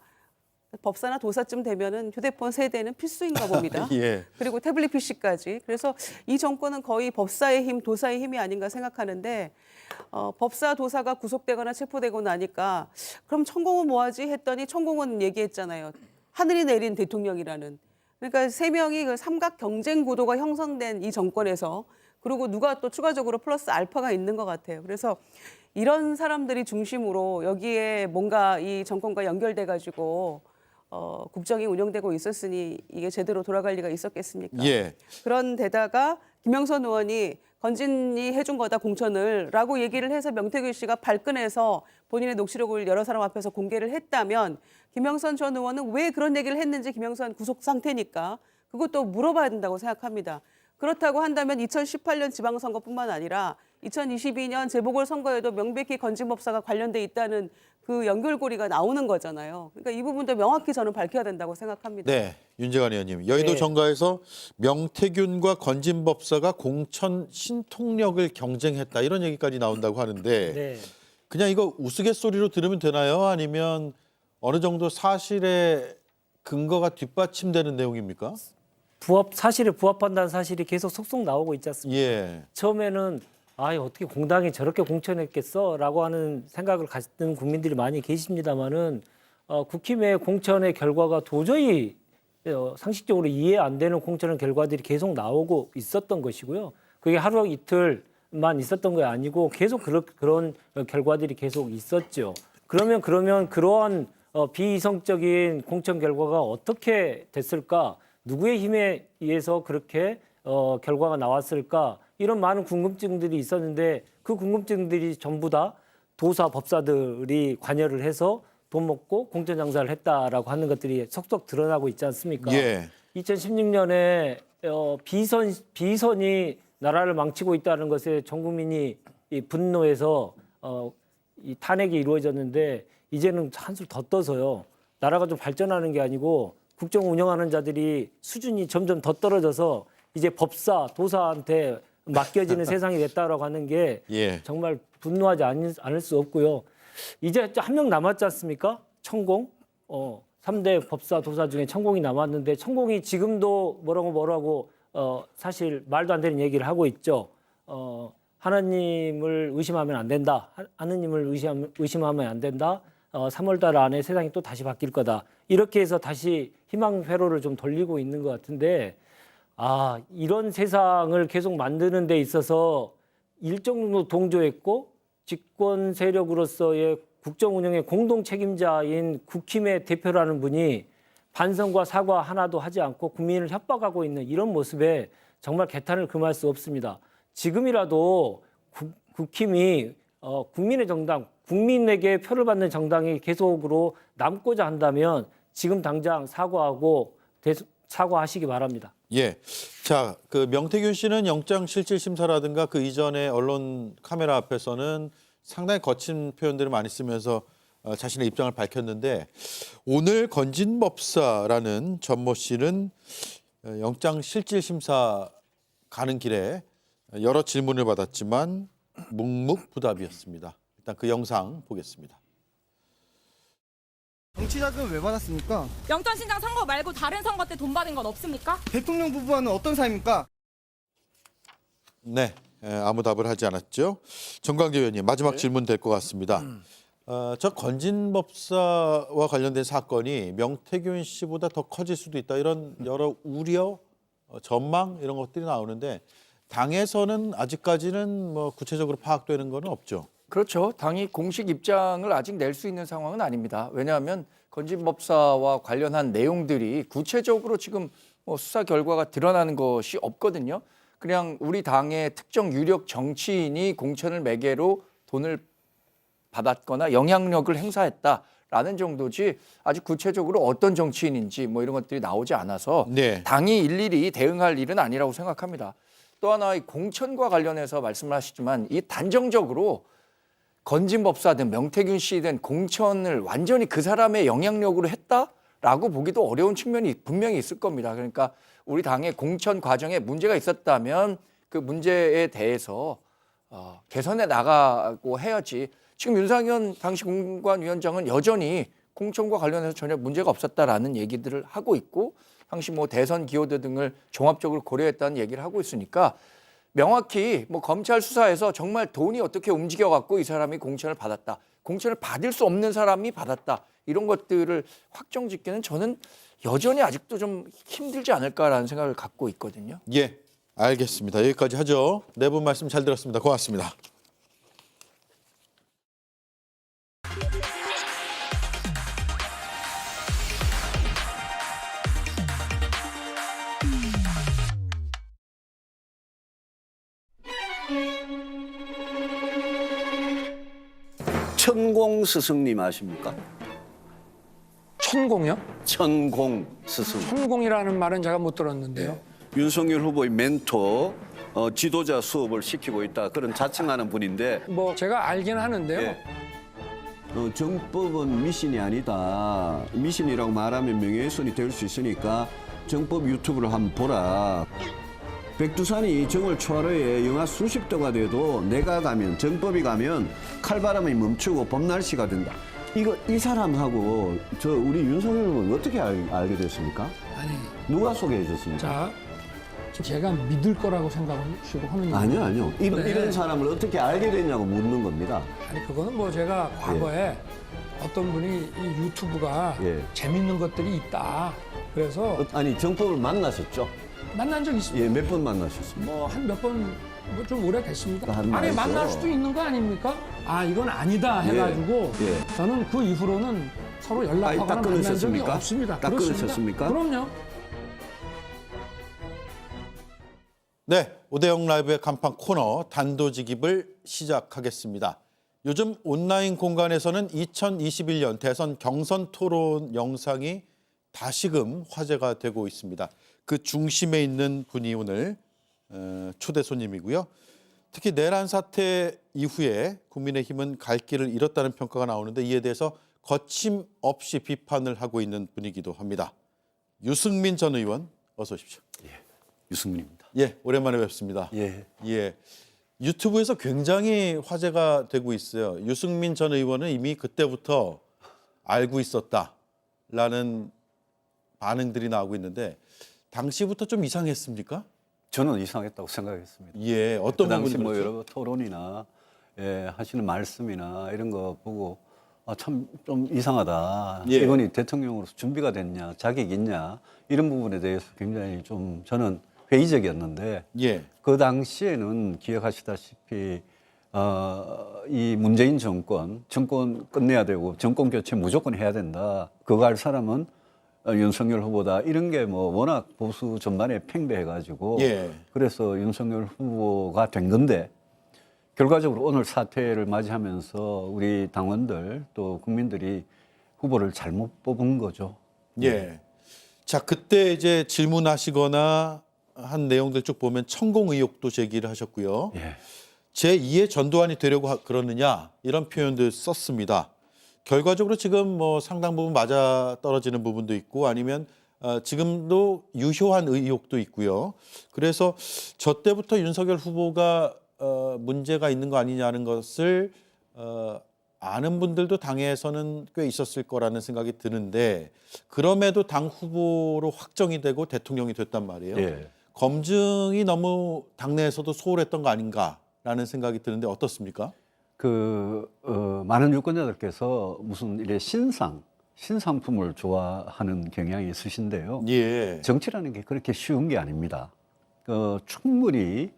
법사나 도사쯤 되면은 휴대폰 세대는 필수인가 봅니다. 예. 그리고 태블릿 PC까지. 그래서 이 정권은 거의 법사의 힘, 도사의 힘이 아닌가 생각하는데 법사, 도사가 구속되거나 체포되고 나니까 그럼 천공은 뭐하지 했더니 천공은 얘기했잖아요. 하늘이 내린 대통령이라는. 그러니까 3명이 그 삼각 경쟁 구도가 형성된 이 정권에서 그리고 누가 또 추가적으로 플러스 알파가 있는 것 같아요. 그래서 이런 사람들이 중심으로 여기에 뭔가 이 정권과 연결돼 가지고 국정이 운영되고 있었으니 이게 제대로 돌아갈 리가 있었겠습니까? 예. 그런 데다가 김영선 의원이 건진이 해준 거다 공천을 라고 얘기를 해서 명태균 씨가 발끈해서 본인의 녹취록을 여러 사람 앞에서 공개를 했다면 김영선 전 의원은 왜 그런 얘기를 했는지 김영선 구속 상태니까 그것도 물어봐야 된다고 생각합니다. 그렇다고 한다면 2018년 지방선거뿐만 아니라 2022년 재보궐선거에도 명백히 건진법사가 관련돼 있다는 그 연결고리가 나오는 거잖아요. 그러니까 이 부분도 명확히 저는 밝혀야 된다고 생각합니다. 네, 윤재관 의원님. 여의도 네. 정가에서 명태균과 건진법사가 공천 신통력을 경쟁했다 이런 얘기까지 나온다고 하는데 네. 그냥 이거 우스갯소리로 들으면 되나요? 아니면 어느 정도 사실의 근거가 뒷받침되는 내용입니까? 사실에 부합한다는 사실이 계속 속속 나오고 있지 않습니까? 예. 처음에는 어떻게 공당이 저렇게 공천했겠어라고 하는 생각을 갖는 국민들이 많이 계십니다만은 국힘의 공천의 결과가 도저히 상식적으로 이해 안 되는 공천의 결과들이 계속 나오고 있었던 것이고요. 그게 하루 이틀만 있었던 게 아니고 계속 그런 결과들이 계속 있었죠. 그러면 그러한 비이성적인 공천 결과가 어떻게 됐을까? 누구의 힘에 의해서 그렇게 결과가 나왔을까? 이런 많은 궁금증들이 있었는데 그 궁금증들이 전부 다 도사 법사들이 관여를 해서 돈 먹고 공천 장사를 했다라고 하는 것들이 속속 드러나고 있지 않습니까? 예. 2016년에 비선이 나라를 망치고 있다는 것에 전 국민이 분노해서 이 탄핵이 이루어졌는데 이제는 한술 더 떠서요. 나라가 좀 발전하는 게 아니고 국정 운영하는 자들이 수준이 점점 더 떨어져서 이제 법사, 도사한테 맡겨지는 세상이 됐다라고 하는 게 예. 정말 분노하지 않을 수 없고요. 이제 한 명 남았지 않습니까? 천공. 3대 법사, 도사 중에 천공이 남았는데 천공이 지금도 뭐라고 사실 말도 안 되는 얘기를 하고 있죠. 하나님을 의심하면 안 된다. 하느님을 의심하면 안 된다. 3월 달 안에 세상이 또 다시 바뀔 거다. 이렇게 해서 다시 희망 회로를 좀 돌리고 있는 것 같은데 이런 세상을 계속 만드는 데 있어서 일정 정도 동조했고 집권 세력으로서의 국정 운영의 공동 책임자인 국힘의 대표라는 분이 반성과 사과 하나도 하지 않고 국민을 협박하고 있는 이런 모습에 정말 개탄을 금할 수 없습니다. 지금이라도 국힘이 국민의 정당, 국민에게 표를 받는 정당이 계속으로 남고자 한다면 지금 당장 사과하고 사과하시기 바랍니다. 예. 자, 그 명태균 씨는 영장실질심사라든가 그 이전에 언론 카메라 앞에서는 상당히 거친 표현들을 많이 쓰면서 자신의 입장을 밝혔는데 오늘 건진법사라는 전모 씨는 영장실질심사 가는 길에 여러 질문을 받았지만 묵묵부답이었습니다. 일단 그 영상 보겠습니다. 정치자금 왜 받았습니까? 영천신장 선거 말고 다른 선거 때 돈 받은 건 없습니까? 대통령 부부와는 어떤 사이입니까? 네, 아무 답을 하지 않았죠. 정광재 의원님 마지막 질문 될 것 같습니다. 저 건진법사와 관련된 사건이 명태균 씨보다 더 커질 수도 있다 이런 여러 우려, 전망 이런 것들이 나오는데 당에서는 아직까지는 뭐 구체적으로 파악되는 건 없죠. 그렇죠. 당이 공식 입장을 아직 낼 수 있는 상황은 아닙니다. 왜냐하면 건진법사와 관련한 내용들이 구체적으로 지금 수사 결과가 드러나는 것이 없거든요. 그냥 우리 당의 특정 유력 정치인이 공천을 매개로 돈을 받았거나 영향력을 행사했다라는 정도지 아직 구체적으로 어떤 정치인인지 뭐 이런 것들이 나오지 않아서 네. 당이 일일이 대응할 일은 아니라고 생각합니다. 또 하나 이 공천과 관련해서 말씀을 하시지만 이 단정적으로 건진법사든 명태균 씨든 공천을 완전히 그 사람의 영향력으로 했다라고 보기도 어려운 측면이 분명히 있을 겁니다. 그러니까 우리 당의 공천 과정에 문제가 있었다면 그 문제에 대해서 개선해 나가고 해야지. 지금 윤상현 당시 공관위원장은 여전히 공천과 관련해서 전혀 문제가 없었다라는 얘기들을 하고 있고 당시 뭐 대선 기여도 등을 종합적으로 고려했다는 얘기를 하고 있으니까 명확히 뭐 검찰 수사에서 정말 돈이 어떻게 움직여갖고 이 사람이 공천을 받았다. 공천을 받을 수 없는 사람이 받았다. 이런 것들을 확정짓기는 저는 여전히 아직도 좀 힘들지 않을까라는 생각을 갖고 있거든요. 예, 알겠습니다. 여기까지 하죠. 네 분 말씀 잘 들었습니다. 고맙습니다. 천공 스승님 아십니까? 천공이요? 천공 스승. 천공이라는 말은 제가 못 들었는데요. 윤석열 후보의 멘토, 지도자 수업을 시키고 있다 그런 자칭하는 분인데. 뭐 제가 알긴 하는데요. 예. 정법은 미신이 아니다. 미신이라고 말하면 명예훼손이 될 수 있으니까 정법 유튜브를 한번 보라. 백두산이 정월 초하루에 영하 수십 도가 돼도 내가 가면 정법이 가면 칼바람이 멈추고 봄날씨가 된다. 이 사람하고 저 우리 윤석열 후보는 어떻게 알게 됐습니까? 아니 누가 소개해 줬습니까? 자 제가 믿을 거라고 생각하시고 하는 아니요. 네. 이런 사람을 어떻게 알게 됐냐고 묻는 겁니다. 아니 그거는 뭐 제가 과거에 어떤 분이 이 유튜브가 재밌는 것들이 있다. 그래서 아니 정법을 만나셨죠? 만난 적 있습니다. 예, 몇 번 만나셨습니까? 뭐 한 몇 번 뭐 좀 오래됐습니다. 아니 말이죠. 만날 수도 있는 거 아닙니까? 아 이건 아니다 해가지고 저는 그 이후로는 서로 연락하거나 만난 적이 없습니다. 딱 끊으셨습니까? 그럼요. 네, 오대영 라이브의 간판 코너 단도직입을 시작하겠습니다. 요즘 온라인 공간에서는 2021년 대선 경선 토론 영상이 다시금 화제가 되고 있습니다. 그 중심에 있는 분이 오늘 초대 손님이고요. 특히 내란 사태 이후에 국민의힘은 갈 길을 잃었다는 평가가 나오는데 이에 대해서 거침없이 비판을 하고 있는 분이기도 합니다. 유승민 전 의원 어서 오십시오. 예, 유승민입니다. 예, 오랜만에 뵙습니다. 예. 유튜브에서 굉장히 화제가 되고 있어요. 유승민 전 의원은 이미 그때부터 알고 있었다라는 반응들이 나오고 있는데 당시부터 좀 이상했습니까? 저는 이상했다고 생각했습니다. 예, 어떤 그 당시 부분이 뭐 그렇죠? 여러 토론이나 하시는 말씀이나 이런 거 보고 참 좀 이상하다. 예. 이번이 대통령으로서 준비가 됐냐, 자격이 있냐 이런 부분에 대해서 굉장히 좀 저는 회의적이었는데 예. 그 당시에는 기억하시다시피 이 문재인 정권 끝내야 되고 정권 교체 무조건 해야 된다. 그거 할 사람은 윤석열 후보다 이런 게 뭐 워낙 보수 전반에 팽배해가지고 예. 그래서 윤석열 후보가 된 건데 결과적으로 오늘 사태를 맞이하면서 우리 당원들 또 국민들이 후보를 잘못 뽑은 거죠. 예. 자, 그때 이제 질문하시거나 한 내용들 쭉 보면 천공 의혹도 제기를 하셨고요. 예. 제2의 전두환이 되려고 그러느냐 이런 표현도 썼습니다. 결과적으로 지금 뭐 상당 부분 맞아 떨어지는 부분도 있고 아니면 지금도 유효한 의혹도 있고요. 그래서 저 때부터 윤석열 후보가 문제가 있는 거 아니냐는 것을 아는 분들도 당에서는 꽤 있었을 거라는 생각이 드는데 그럼에도 당 후보로 확정이 되고 대통령이 됐단 말이에요. 예. 검증이 너무 당내에서도 소홀했던 거 아닌가라는 생각이 드는데 어떻습니까? 많은 유권자들께서 무슨 이래 신상품을 좋아하는 경향이 있으신데요. 예. 정치라는 게 그렇게 쉬운 게 아닙니다. 충분히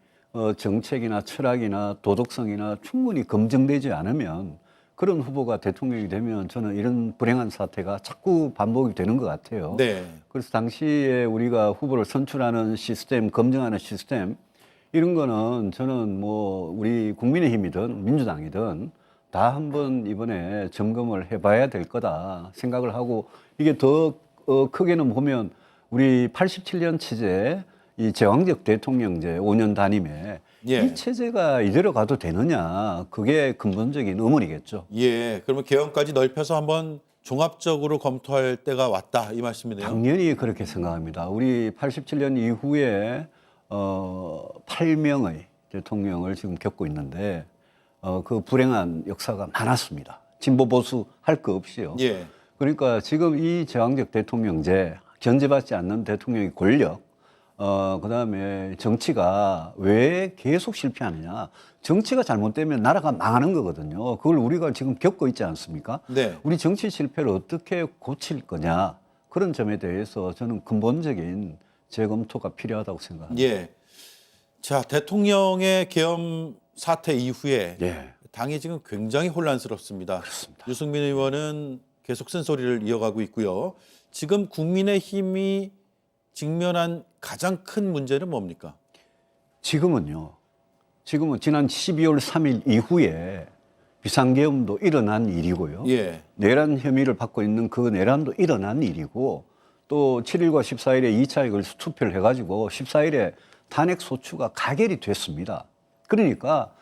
정책이나 철학이나 도덕성이나 충분히 검증되지 않으면 그런 후보가 대통령이 되면 저는 이런 불행한 사태가 자꾸 반복이 되는 것 같아요. 네. 그래서 당시에 우리가 후보를 선출하는 시스템, 검증하는 시스템 이런 거는 저는 뭐 우리 국민의힘이든 민주당이든 다 한번 이번에 점검을 해봐야 될 거다 생각을 하고 이게 더 크게는 보면 우리 87년 체제 이 제왕적 대통령제 5년 단임에 예. 이 체제가 이대로 가도 되느냐 그게 근본적인 의문이겠죠. 예. 그러면 개헌까지 넓혀서 한번 종합적으로 검토할 때가 왔다 이 말씀이네요. 당연히 그렇게 생각합니다. 우리 87년 이후에 8명의 대통령을 지금 겪고 있는데 그 불행한 역사가 많았습니다. 진보 보수 할 거 없이요. 예. 그러니까 지금 이 제왕적 대통령제 견제받지 않는 대통령의 권력 그다음에 정치가 왜 계속 실패하느냐. 정치가 잘못되면 나라가 망하는 거거든요. 그걸 우리가 지금 겪고 있지 않습니까? 네. 우리 정치 실패를 어떻게 고칠 거냐. 그런 점에 대해서 저는 근본적인 재검토가 필요하다고 생각합니다. 예. 자, 대통령의 계엄 사태 이후에 예. 당이 지금 굉장히 혼란스럽습니다. 그렇습니다. 유승민 의원은 계속 쓴소리를 이어가고 있고요. 지금 국민의힘이 직면한 가장 큰 문제는 뭡니까? 지금은 지난 12월 3일 이후에 비상계엄도 일어난 일이고요. 예. 내란 혐의를 받고 있는 그 내란도 일어난 일이고 또 7일과 14일에 2차에 걸쳐서 투표를 해가지고 14일에 탄핵 소추가 가결이 됐습니다. 그러니까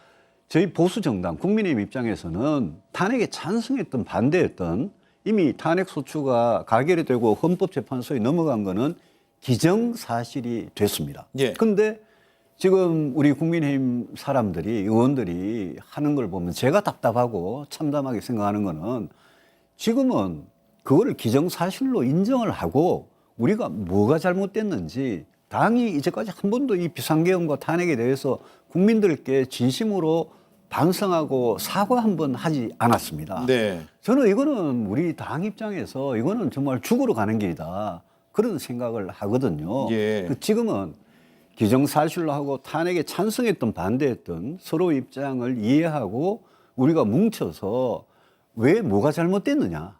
저희 보수 정당 국민의힘 입장에서는 탄핵에 찬성했던 반대했던 이미 탄핵 소추가 가결이 되고 헌법재판소에 넘어간 거는 기정사실이 됐습니다. 예. 근데 지금 우리 국민의힘 사람들이 의원들이 하는 걸 보면 제가 답답하고 참담하게 생각하는 거는 지금은 그거를 기정사실로 인정을 하고 우리가 뭐가 잘못됐는지 당이 이제까지 한 번도 이 비상계엄과 탄핵에 대해서 국민들께 진심으로 반성하고 사과 한 번 하지 않았습니다. 네. 저는 이거는 우리 당 입장에서 이거는 정말 죽으러 가는 길이다. 그런 생각을 하거든요. 예. 지금은 기정사실로 하고 탄핵에 찬성했던 반대했던 서로 입장을 이해하고 우리가 뭉쳐서 왜 뭐가 잘못됐느냐.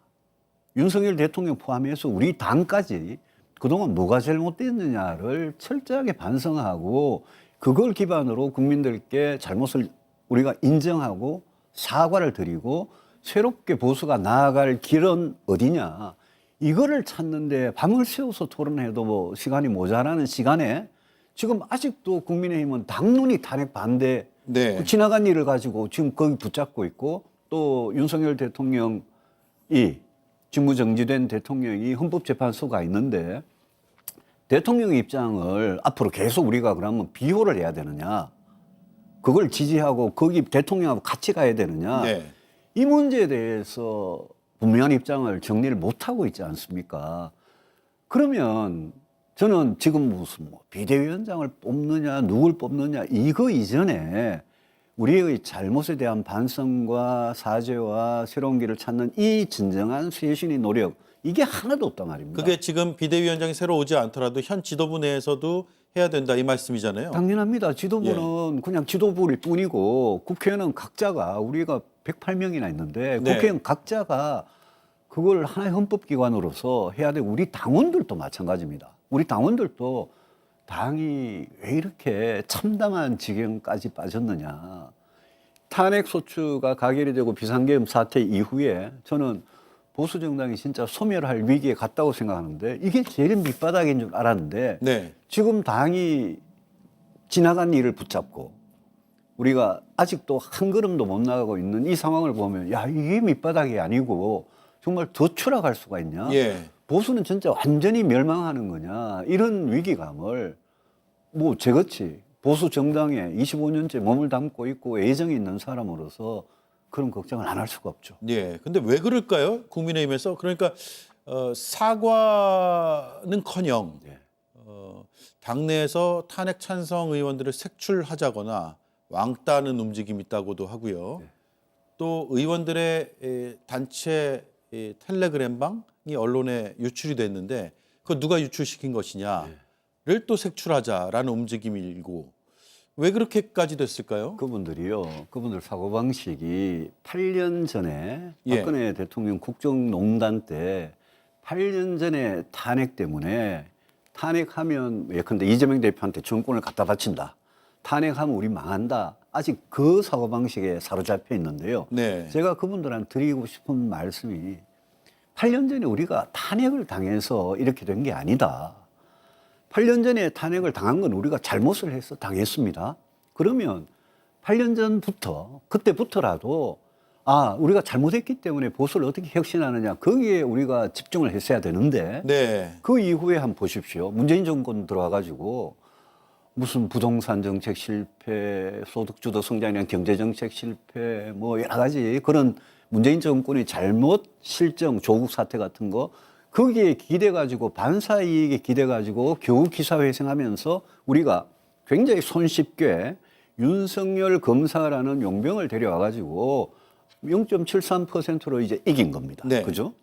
윤석열 대통령 포함해서 우리 당까지 그동안 뭐가 잘못됐느냐를 철저하게 반성하고 그걸 기반으로 국민들께 잘못을 우리가 인정하고 사과를 드리고 새롭게 보수가 나아갈 길은 어디냐. 이거를 찾는데 밤을 새워서 토론해도 뭐 시간이 모자라는 시간에 지금 아직도 국민의힘은 당론이 탄핵 반대 네. 그 지나간 일을 가지고 지금 거기 붙잡고 있고 또 윤석열 대통령이 직무정지된 대통령이 헌법재판소가 있는데 대통령의 입장을 앞으로 계속 우리가 그러면 비호를 해야 되느냐. 그걸 지지하고 거기 대통령하고 같이 가야 되느냐. 네. 이 문제에 대해서 분명한 입장을 정리를 못하고 있지 않습니까? 그러면 저는 지금 무슨 뭐 비대위원장을 뽑느냐 누굴 뽑느냐 이거 이전에 우리의 잘못에 대한 반성과 사죄와 새로운 길을 찾는 이 진정한 쇄신의 노력 이게 하나도 없단 말입니다. 그게 지금 비대위원장이 새로 오지 않더라도 현 지도부 내에서도 해야 된다 이 말씀이잖아요. 당연합니다. 지도부는 그냥 지도부일 뿐이고 국회의원은 각자가 우리가 108명이나 있는데 네. 국회의원 각자가 그걸 하나의 헌법기관으로서 해야 되고 우리 당원들도 마찬가지입니다. 우리 당원들도 당이 왜 이렇게 참담한 지경까지 빠졌느냐. 탄핵소추가 가결이 되고 비상계엄 사태 이후에 저는 보수정당이 진짜 소멸할 위기에 갔다고 생각하는데 이게 제일 밑바닥인 줄 알았는데 네. 지금 당이 지나간 일을 붙잡고 우리가 아직도 한 걸음도 못 나가고 있는 이 상황을 보면 야 이게 밑바닥이 아니고 정말 더 추락할 수가 있냐. 예. 보수는 진짜 완전히 멸망하는 거냐. 이런 위기감을 뭐 저같이 보수 정당에 25년째 몸을 담고 있고 애정이 있는 사람으로서 그런 걱정을 안 할 수가 없죠. 예. 근데 왜 그럴까요? 국민의힘에서 그러니까 사과는커녕 당내에서 탄핵 찬성 의원들을 색출하자거나 왕따하는 움직임이 있다고도 하고요. 네. 또 의원들의 단체 텔레그램방이 언론에 유출이 됐는데 그거 누가 유출시킨 것이냐를 또 색출하자라는 움직임이 일고 왜 그렇게까지 됐을까요? 그분들 사고방식이 8년 전에 예. 박근혜 대통령 국정농단 때 8년 전에 탄핵 때문에 탄핵하면 예컨대 이재명 대표한테 정권을 갖다 바친다. 탄핵하면 우리 망한다. 아직 그 사고방식에 사로잡혀 있는데요. 네. 제가 그분들한테 드리고 싶은 말씀이 8년 전에 우리가 탄핵을 당해서 이렇게 된 게 아니다. 8년 전에 탄핵을 당한 건 우리가 잘못을 해서 당했습니다. 그러면 8년 전부터 그때부터라도 우리가 잘못했기 때문에 보수를 어떻게 혁신하느냐 거기에 우리가 집중을 했어야 되는데 네. 그 이후에 한번 보십시오. 문재인 정권 들어와가지고 무슨 부동산 정책 실패, 소득주도 성장이나 경제정책 실패 뭐 여러 가지 그런 문재인 정권의 잘못, 실정, 조국 사태 같은 거 거기에 기대가지고 반사이익에 기대가지고 겨우 기사회생하면서 우리가 굉장히 손쉽게 윤석열 검사라는 용병을 데려와가지고 0.73%로 이제 이긴 겁니다. 네. 그죠?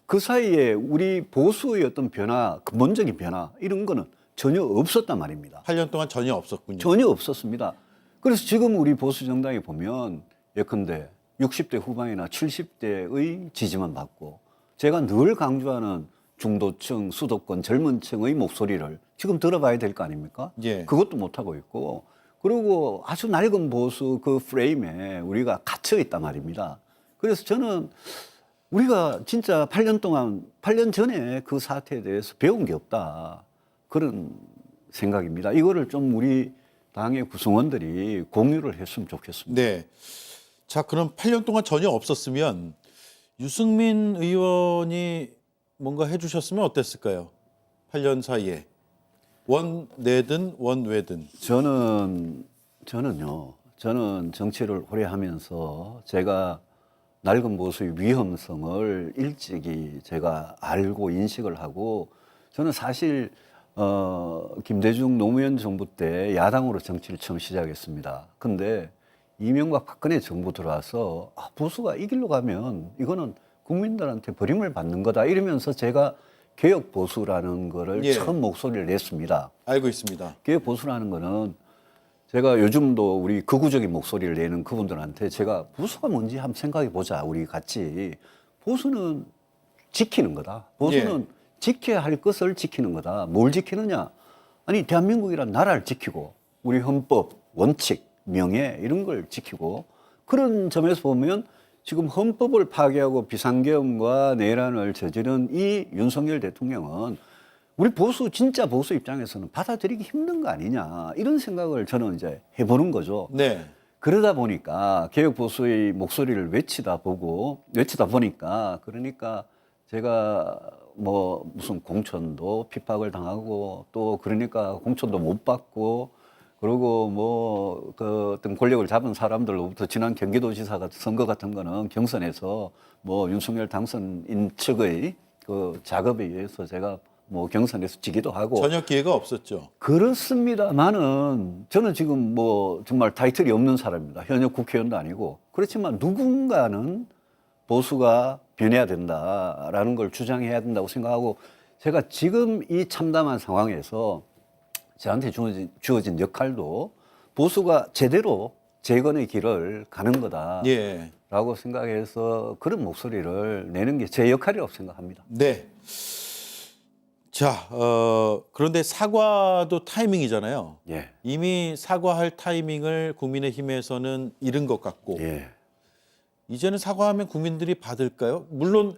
그 사이에 우리 보수의 어떤 변화, 근본적인 변화 이런 거는 전혀 없었단 말입니다. 8년 동안 전혀 없었군요. 전혀 없었습니다. 그래서 지금 우리 보수 정당에 보면 예컨대 60대 후반이나 70대의 지지만 받고 제가 늘 강조하는 중도층, 수도권, 젊은 층의 목소리를 지금 들어봐야 될 거 아닙니까? 예. 그것도 못하고 있고 그리고 아주 낡은 보수 그 프레임에 우리가 갇혀 있단 말입니다. 그래서 저는 우리가 진짜 8년 동안, 8년 전에 그 사태에 대해서 배운 게 없다. 그런 생각입니다. 이거를 좀 우리 당의 구성원들이 공유를 했으면 좋겠습니다. 네. 자, 그럼 8년 동안 전혀 없었으면 유승민 의원이 뭔가 해주셨으면 어땠을까요? 8년 사이에 원 내든 원 외든. 저는 정치를 오래 하면서 제가 낡은 보수의 위험성을 일찍이 제가 알고 인식을 하고 저는 사실 김대중 노무현 정부 때 야당으로 정치를 처음 시작했습니다. 근데 이명박 박근혜 정부 들어와서 보수가 이 길로 가면 이거는 국민들한테 버림을 받는 거다 이러면서 제가 개혁 보수라는 거를 처음 목소리를 냈습니다. 알고 있습니다. 개혁 보수라는 거는 제가 요즘도 우리 극우적인 목소리를 내는 그분들한테 제가 보수가 뭔지 한번 생각해 보자. 우리 같이. 보수는 지키는 거다. 보수는 지켜야 할 것을 지키는 거다. 뭘 지키느냐? 아니 대한민국이란 나라를 지키고 우리 헌법, 원칙, 명예 이런 걸 지키고 그런 점에서 보면 지금 헌법을 파괴하고 비상계엄과 내란을 저지른 이 윤석열 대통령은 우리 보수 진짜 보수 입장에서는 받아들이기 힘든 거 아니냐 이런 생각을 저는 이제 해보는 거죠. 네. 그러다 보니까 개혁 보수의 목소리를 외치다 보니까 그러니까 제가 뭐 무슨 공천도 핍박을 당하고 또 그러니까 공천도 못 받고 그리고 뭐 그 어떤 권력을 잡은 사람들로부터 지난 경기도지사 같은 선거 같은 거는 경선에서 뭐 윤석열 당선인 측의 그 작업에 의해서 제가 뭐 경선에서 지기도 하고 전혀 기회가 없었죠. 그렇습니다만은 저는 지금 뭐 정말 타이틀이 없는 사람입니다. 현역 국회의원도 아니고 그렇지만 누군가는 보수가 변해야 된다라는 걸 주장해야 된다고 생각하고 제가 지금 이 참담한 상황에서 저한테 주어진 역할도 보수가 제대로 재건의 길을 가는 거다라고 예. 생각해서 그런 목소리를 내는 게 제 역할이라고 생각합니다. 네. 자, 그런데 사과도 타이밍이잖아요. 예. 이미 사과할 타이밍을 국민의힘에서는 잃은 것 같고 예. 이제는 사과하면 국민들이 받을까요? 물론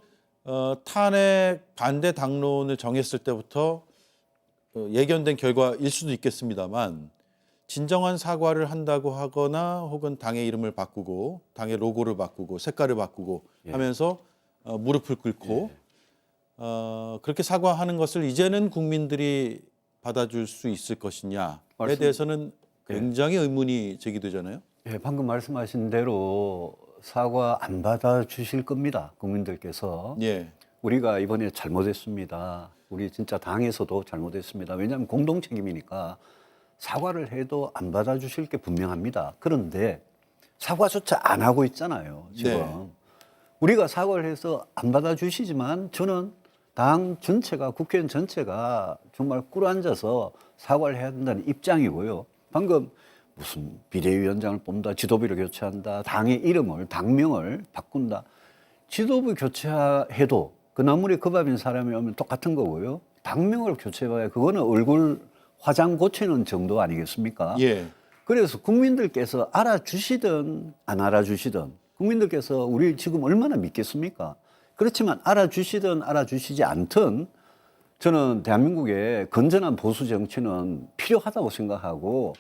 탄핵 반대 당론을 정했을 때부터 예견된 결과일 수도 있겠습니다만 진정한 사과를 한다고 하거나 혹은 당의 이름을 바꾸고 당의 로고를 바꾸고 색깔을 바꾸고 예. 하면서 무릎을 꿇고 그렇게 사과하는 것을 이제는 국민들이 받아줄 수 있을 것이냐에 대해서는 굉장히 의문이 제기되잖아요. 예, 방금 말씀하신 대로 사과 안 받아주실 겁니다. 국민들께서. 예. 우리가 이번에 잘못했습니다. 우리 진짜 당에서도 잘못했습니다. 왜냐하면 공동 책임이니까 사과를 해도 안 받아주실 게 분명합니다. 그런데 사과조차 안 하고 있잖아요. 지금. 네. 우리가 사과를 해서 안 받아주시지만 저는 당 전체가 국회의원 전체가 정말 꿇어앉아서 사과를 해야 된다는 입장이고요. 방금 무슨 비대위원장을 뽑는다, 지도부를 교체한다, 당의 이름을, 당명을 바꾼다. 지도부 교체해도 그 나물이 그 밥인 사람이 오면 똑같은 거고요. 당명을 교체해봐야 그거는 얼굴 화장 고치는 정도 아니겠습니까? 예. 그래서 국민들께서 알아주시든 안 알아주시든 국민들께서 우리 지금 얼마나 믿겠습니까? 그렇지만 알아주시든 알아주시지 않든 저는 대한민국의 건전한 보수 정치는 필요하다고 생각하고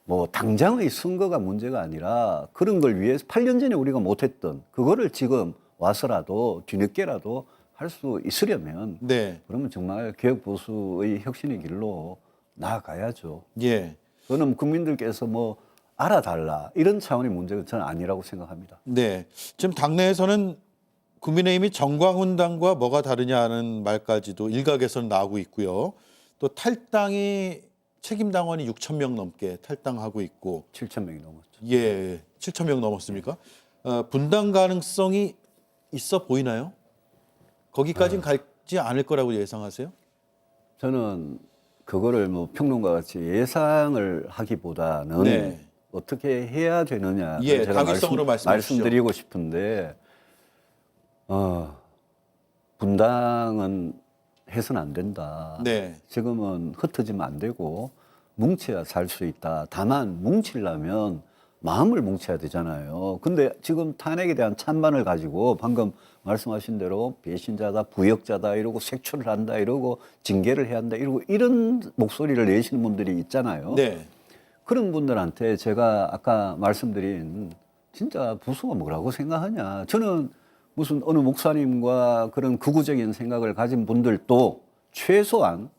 뭐 당장의 선거가 문제가 아니라 그런 걸 위해서 8년 전에 우리가 못했던 그거를 지금 와서라도 뒤늦게라도 할 수 있으려면 네. 그러면 정말 개혁 보수의 혁신의 길로 나아가야죠. 예. 그는 국민들께서 뭐 알아달라 이런 차원의 문제가 저는 아니라고 생각합니다. 네. 지금 당내에서는 국민의힘이 정광훈당과 뭐가 다르냐는 말까지도 일각에서는 나오고 있고요. 또 탈당이 책임 당원이 6천 명 넘게 탈당하고 있고 7천 명이 넘었죠. 예, 7천 명 넘었습니까? 분당 가능성이 있어 보이나요? 거기까지는 가지 않을 거라고 예상하세요? 저는 그거를 뭐 평론가 같이 예상을 하기보다는 네. 어떻게 해야 되느냐 예, 제가 당위성으로 말씀드리고 싶은데 분당은 해서는 안 된다. 네. 지금은 흩어지면 안 되고 뭉쳐야 살 수 있다. 다만 뭉치려면 마음을 뭉쳐야 되잖아요. 근데 지금 탄핵에 대한 찬반을 가지고 방금 말씀하신 대로 배신자다, 부역자다 이러고 색출을 한다 이러고 징계를 해야 한다 이러고 이런 목소리를 내시는 분들이 있잖아요. 네. 그런 분들한테 제가 아까 말씀드린 진짜 보수가 뭐라고 생각하냐. 저는 무슨 어느 목사님과 그런 극우적인 생각을 가진 분들도 최소한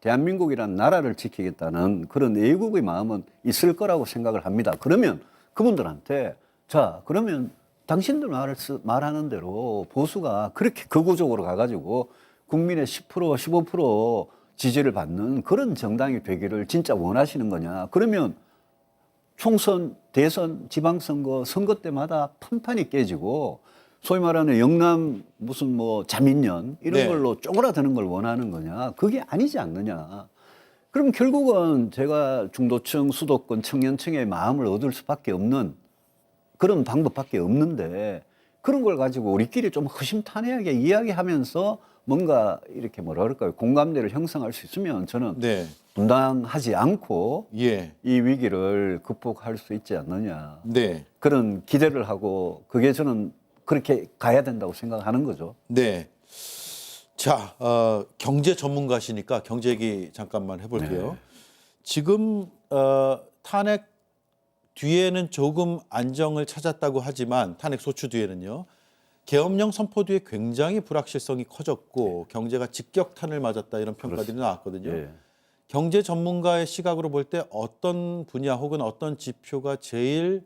대한민국이라는 나라를 지키겠다는 그런 애국의 마음은 있을 거라고 생각을 합니다. 그러면 그분들한테 자 그러면 당신들 말하는 대로 보수가 그렇게 극우적으로 가가지고 국민의 10% 15% 지지를 받는 그런 정당이 되기를 진짜 원하시는 거냐. 그러면 총선, 대선, 지방선거, 선거 때마다 판판이 깨지고 소위 말하는 영남 무슨 뭐 자민련 이런 네. 걸로 쪼그라드는 걸 원하는 거냐. 그게 아니지 않느냐. 그럼 결국은 제가 중도층, 수도권, 청년층의 마음을 얻을 수밖에 없는 그런 방법밖에 없는데 그런 걸 가지고 우리끼리 좀 허심탄회하게 이야기하면서 뭔가 이렇게 뭐라 그럴까요? 공감대를 형성할 수 있으면 저는 네. 분당하지 않고 예. 이 위기를 극복할 수 있지 않느냐. 네. 그런 기대를 하고 그게 저는 그렇게 가야 된다고 생각하는 거죠. 네. 자, 경제 전문가시니까 경제 얘기 잠깐만 해볼게요. 네. 지금 탄핵 뒤에는 조금 안정을 찾았다고 하지만 탄핵 소추 뒤에는요. 계엄령 선포 뒤에 굉장히 불확실성이 커졌고 경제가 직격탄을 맞았다 이런 평가들이 나왔거든요. 예. 경제 전문가의 시각으로 볼 때 어떤 분야 혹은 어떤 지표가 제일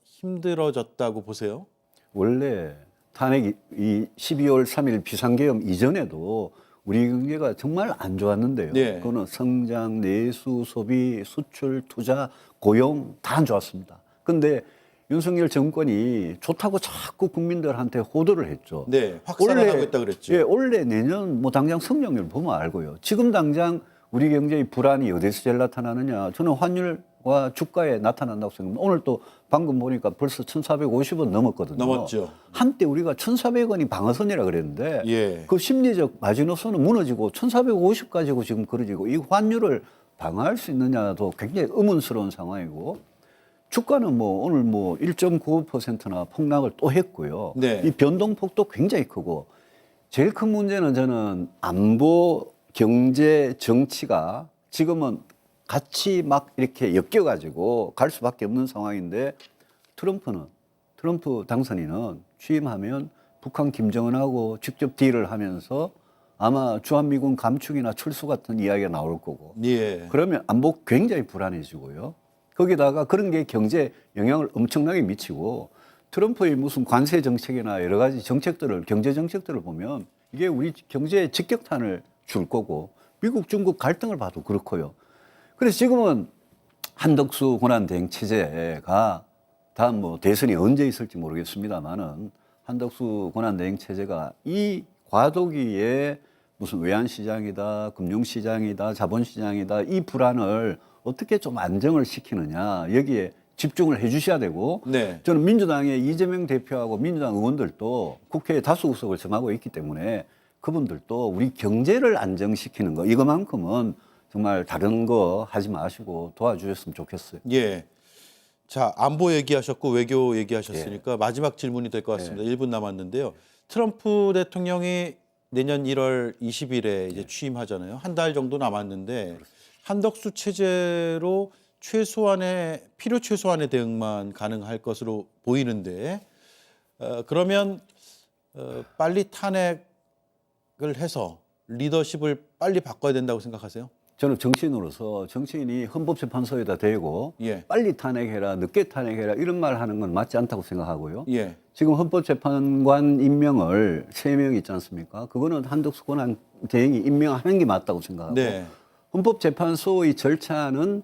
힘들어졌다고 보세요? 원래 탄핵이 이 12월 3일 비상계엄 이전에도 우리 경제가 정말 안 좋았는데요. 네. 그거는 성장, 내수, 소비, 수출, 투자, 고용 다 안 좋았습니다. 근데 윤석열 정권이 좋다고 자꾸 국민들한테 호도를 했죠. 네, 확산하고 있다 그랬죠. 예, 올해 내년 뭐 당장 성장률 보면 알고요. 지금 당장 우리 경제의 불안이 어디서 제일 나타나느냐? 저는 환율과 주가에 나타난다고 생각합니다. 오늘 또 방금 보니까 벌써 1,450원 넘었거든요. 넘었죠. 한때 우리가 1,400원이 방어선이라 그랬는데 예. 그 심리적 마지노선은 무너지고 1,450 가지고 지금 그러지고 이 환율을 방어할 수 있느냐도 굉장히 의문스러운 상황이고 주가는 뭐 오늘 뭐 1.95%나 폭락을 또 했고요. 네. 이 변동폭도 굉장히 크고 제일 큰 문제는 저는 안보, 경제, 정치가 지금은 같이 막 이렇게 엮여가지고 갈 수밖에 없는 상황인데 트럼프 당선인은 취임하면 북한 김정은하고 직접 딜을 하면서 아마 주한미군 감축이나 철수 같은 이야기가 나올 거고 예. 그러면 안보 굉장히 불안해지고요. 거기다가 그런 게 경제에 영향을 엄청나게 미치고 트럼프의 무슨 관세 정책이나 여러 가지 정책들을 경제 정책들을 보면 이게 우리 경제에 직격탄을 줄 거고 미국, 중국 갈등을 봐도 그렇고요. 그래서 지금은 한덕수 권한대행 체제가 다음 뭐 대선이 언제 있을지 모르겠습니다만은 한덕수 권한대행 체제가 이 과도기에 무슨 외환시장이다, 금융시장이다, 자본시장이다 이 불안을 어떻게 좀 안정을 시키느냐 여기에 집중을 해 주셔야 되고 네. 저는 민주당의 이재명 대표하고 민주당 의원들도 국회에 다수 의석을 점하고 있기 때문에 그분들도 우리 경제를 안정시키는 거 이거만큼은 정말 다른 거 하지 마시고 도와주셨으면 좋겠어요. 예. 자, 안보 얘기하셨고 외교 얘기하셨으니까 마지막 질문이 될 것 같습니다. 1분 남았는데요. 트럼프 대통령이 내년 1월 20일에 이제 취임하잖아요. 한 달 정도 남았는데 한덕수 체제로 필요 최소한의 대응만 가능할 것으로 보이는데 그러면 빨리 탄핵을 해서 리더십을 빨리 바꿔야 된다고 생각하세요? 저는 정치인으로서 정치인이 헌법재판소에다 대고 예. 빨리 탄핵해라, 늦게 탄핵해라 이런 말 하는 건 맞지 않다고 생각하고요. 예. 지금 헌법재판관 임명을 3명 있지 않습니까? 그거는 한덕수 권한대행이 임명하는 게 맞다고 생각하고 네. 헌법재판소의 절차는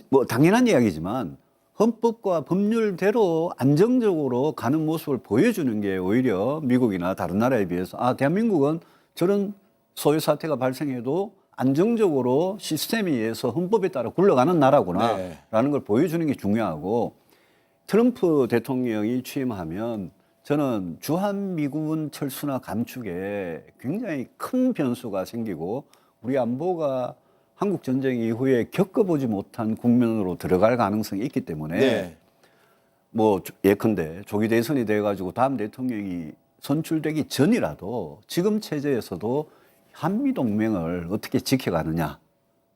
뭐 당연한 이야기지만 헌법과 법률대로 안정적으로 가는 모습을 보여주는 게 오히려 미국이나 다른 나라에 비해서 대한민국은 저런 소요 사태가 발생해도 안정적으로 시스템에 의해서 헌법에 따라 굴러가는 나라구나라는 걸 보여주는 게 중요하고 트럼프 대통령이 취임하면 저는 주한미군 철수나 감축에 굉장히 큰 변수가 생기고 우리 안보가 한국 전쟁 이후에 겪어보지 못한 국면으로 들어갈 가능성이 있기 때문에 네. 뭐 예컨대 조기 대선이 돼가지고 다음 대통령이 선출되기 전이라도 지금 체제에서도 한미동맹을 어떻게 지켜가느냐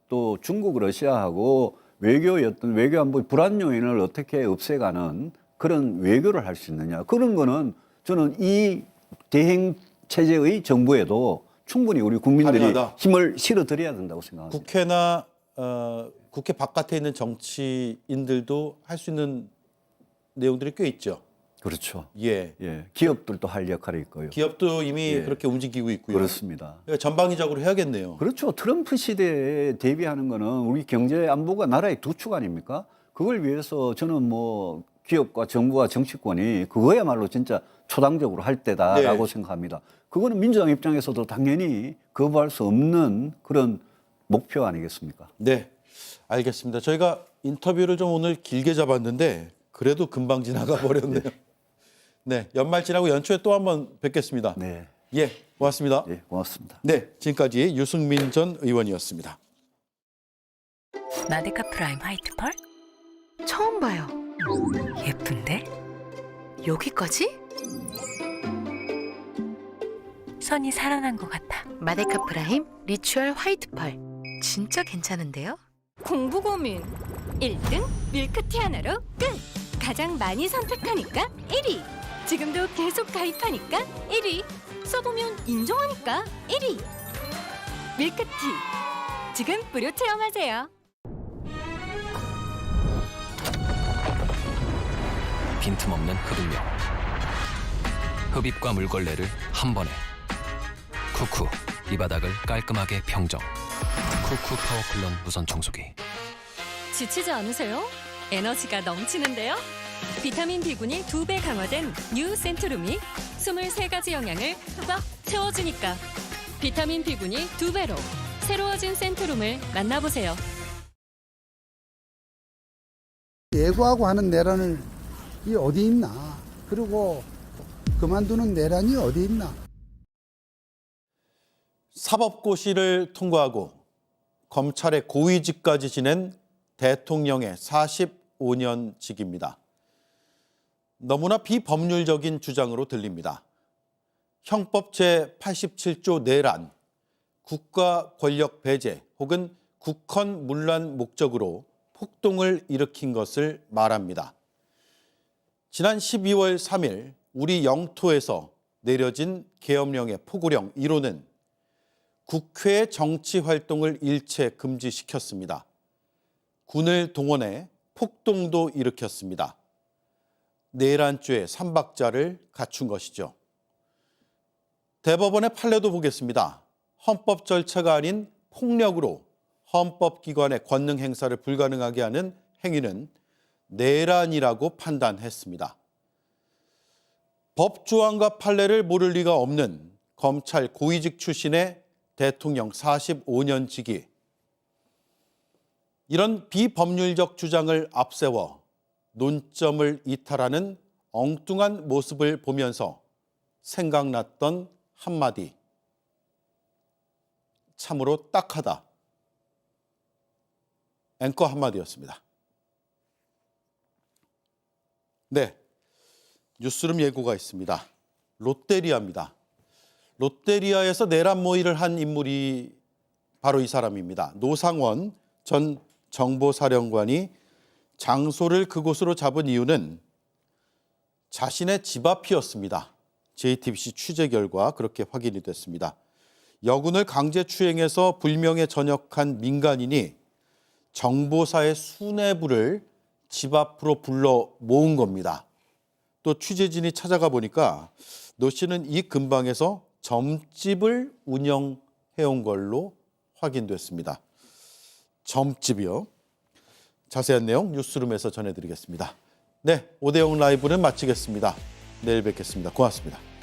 또 중국, 러시아하고 외교 안보의 불안 요인을 어떻게 없애가는 그런 외교를 할 수 있느냐 그런 거는 저는 이 대행 체제의 정부에도 충분히 우리 국민들이 가능하다. 힘을 실어드려야 된다고 생각합니다. 국회나 국회 바깥에 있는 정치인들도 할 수 있는 내용들이 꽤 있죠. 그렇죠. 예. 기업들도 할 역할이 있고요. 기업도 이미 그렇게 움직이고 있고요. 그렇습니다. 그러니까 전방위적으로 해야겠네요. 그렇죠. 트럼프 시대에 대비하는 거는 우리 경제 안보가 나라의 두 축 아닙니까? 그걸 위해서 저는 뭐 기업과 정부와 정치권이 그거야말로 진짜 초당적으로 할 때다라고 생각합니다. 그거는 민주당 입장에서도 당연히 거부할 수 없는 그런 목표 아니겠습니까? 네, 알겠습니다. 저희가 인터뷰를 좀 오늘 길게 잡았는데 그래도 금방 지나가 버렸네요. 네, 연말 지나고 연초에 또 한번 뵙겠습니다. 네. 예, 고맙습니다. 네, 고맙습니다. 네, 지금까지 유승민 전 의원이었습니다. 마데카 프라임 화이트 펄? 처음 봐요. 예쁜데? 여기까지? 선이 살아난 것 같아. 마데카 프라임 리추얼 화이트 펄. 진짜 괜찮은데요? 공부 고민 1등 밀크티 하나로 끝. 가장 많이 선택하니까 1위. 지금도 계속 가입하니까 1위. 써보면 인정하니까 1위. 밀크티. 지금 무료 체험하세요. 빈틈없는 흡입력. 흡입과 물걸레를 한 번에. 쿠쿠 이 바닥을 깔끔하게 평정. 쿠쿠 파워 클론 무선 청소기. 지치지 않으세요? 에너지가 넘치는데요? 비타민 B군이 2배 강화된 뉴 센트룸이 23가지 영양을 꽉 채워주니까 비타민 B군이 2배로 새로워진 센트룸을 만나보세요. 예고하고 하는 내란을 이 어디 있나? 그리고 그만두는 내란이 어디 있나? 사법고시를 통과하고 검찰의 고위직까지 지낸 대통령의 45년직입니다. 너무나 비법률적인 주장으로 들립니다. 형법 제87조 내란, 국가 권력 배제 혹은 국헌 문란 목적으로 폭동을 일으킨 것을 말합니다. 지난 12월 3일 우리 영토에서 내려진 계엄령의 포고령 1호는 국회의 정치 활동을 일체 금지시켰습니다. 군을 동원해 폭동도 일으켰습니다. 내란죄의 삼박자를 갖춘 것이죠. 대법원의 판례도 보겠습니다. 헌법 절차가 아닌 폭력으로 헌법기관의 권능 행사를 불가능하게 하는 행위는 내란이라고 판단했습니다. 법조항과 판례를 모를 리가 없는 검찰 고위직 출신의 대통령 45년직이 이런 비법률적 주장을 앞세워 논점을 이탈하는 엉뚱한 모습을 보면서 생각났던 한마디. 참으로 딱하다. 앵커 한마디였습니다. 네, 뉴스룸 예고가 있습니다. 롯데리아입니다. 롯데리아에서 내란 모의를 한 인물이 바로 이 사람입니다. 노상원 전 정보사령관이 장소를 그곳으로 잡은 이유는 자신의 집 앞이었습니다. JTBC 취재 결과 그렇게 확인이 됐습니다. 여군을 강제추행해서 불명예 전역한 민간인이 정보사의 수뇌부를 집 앞으로 불러 모은 겁니다. 또 취재진이 찾아가 보니까 노 씨는 이 근방에서 점집을 운영해온 걸로 확인됐습니다. 점집이요. 자세한 내용 뉴스룸에서 전해드리겠습니다. 네, 오대영 라이브는 마치겠습니다. 내일 뵙겠습니다. 고맙습니다.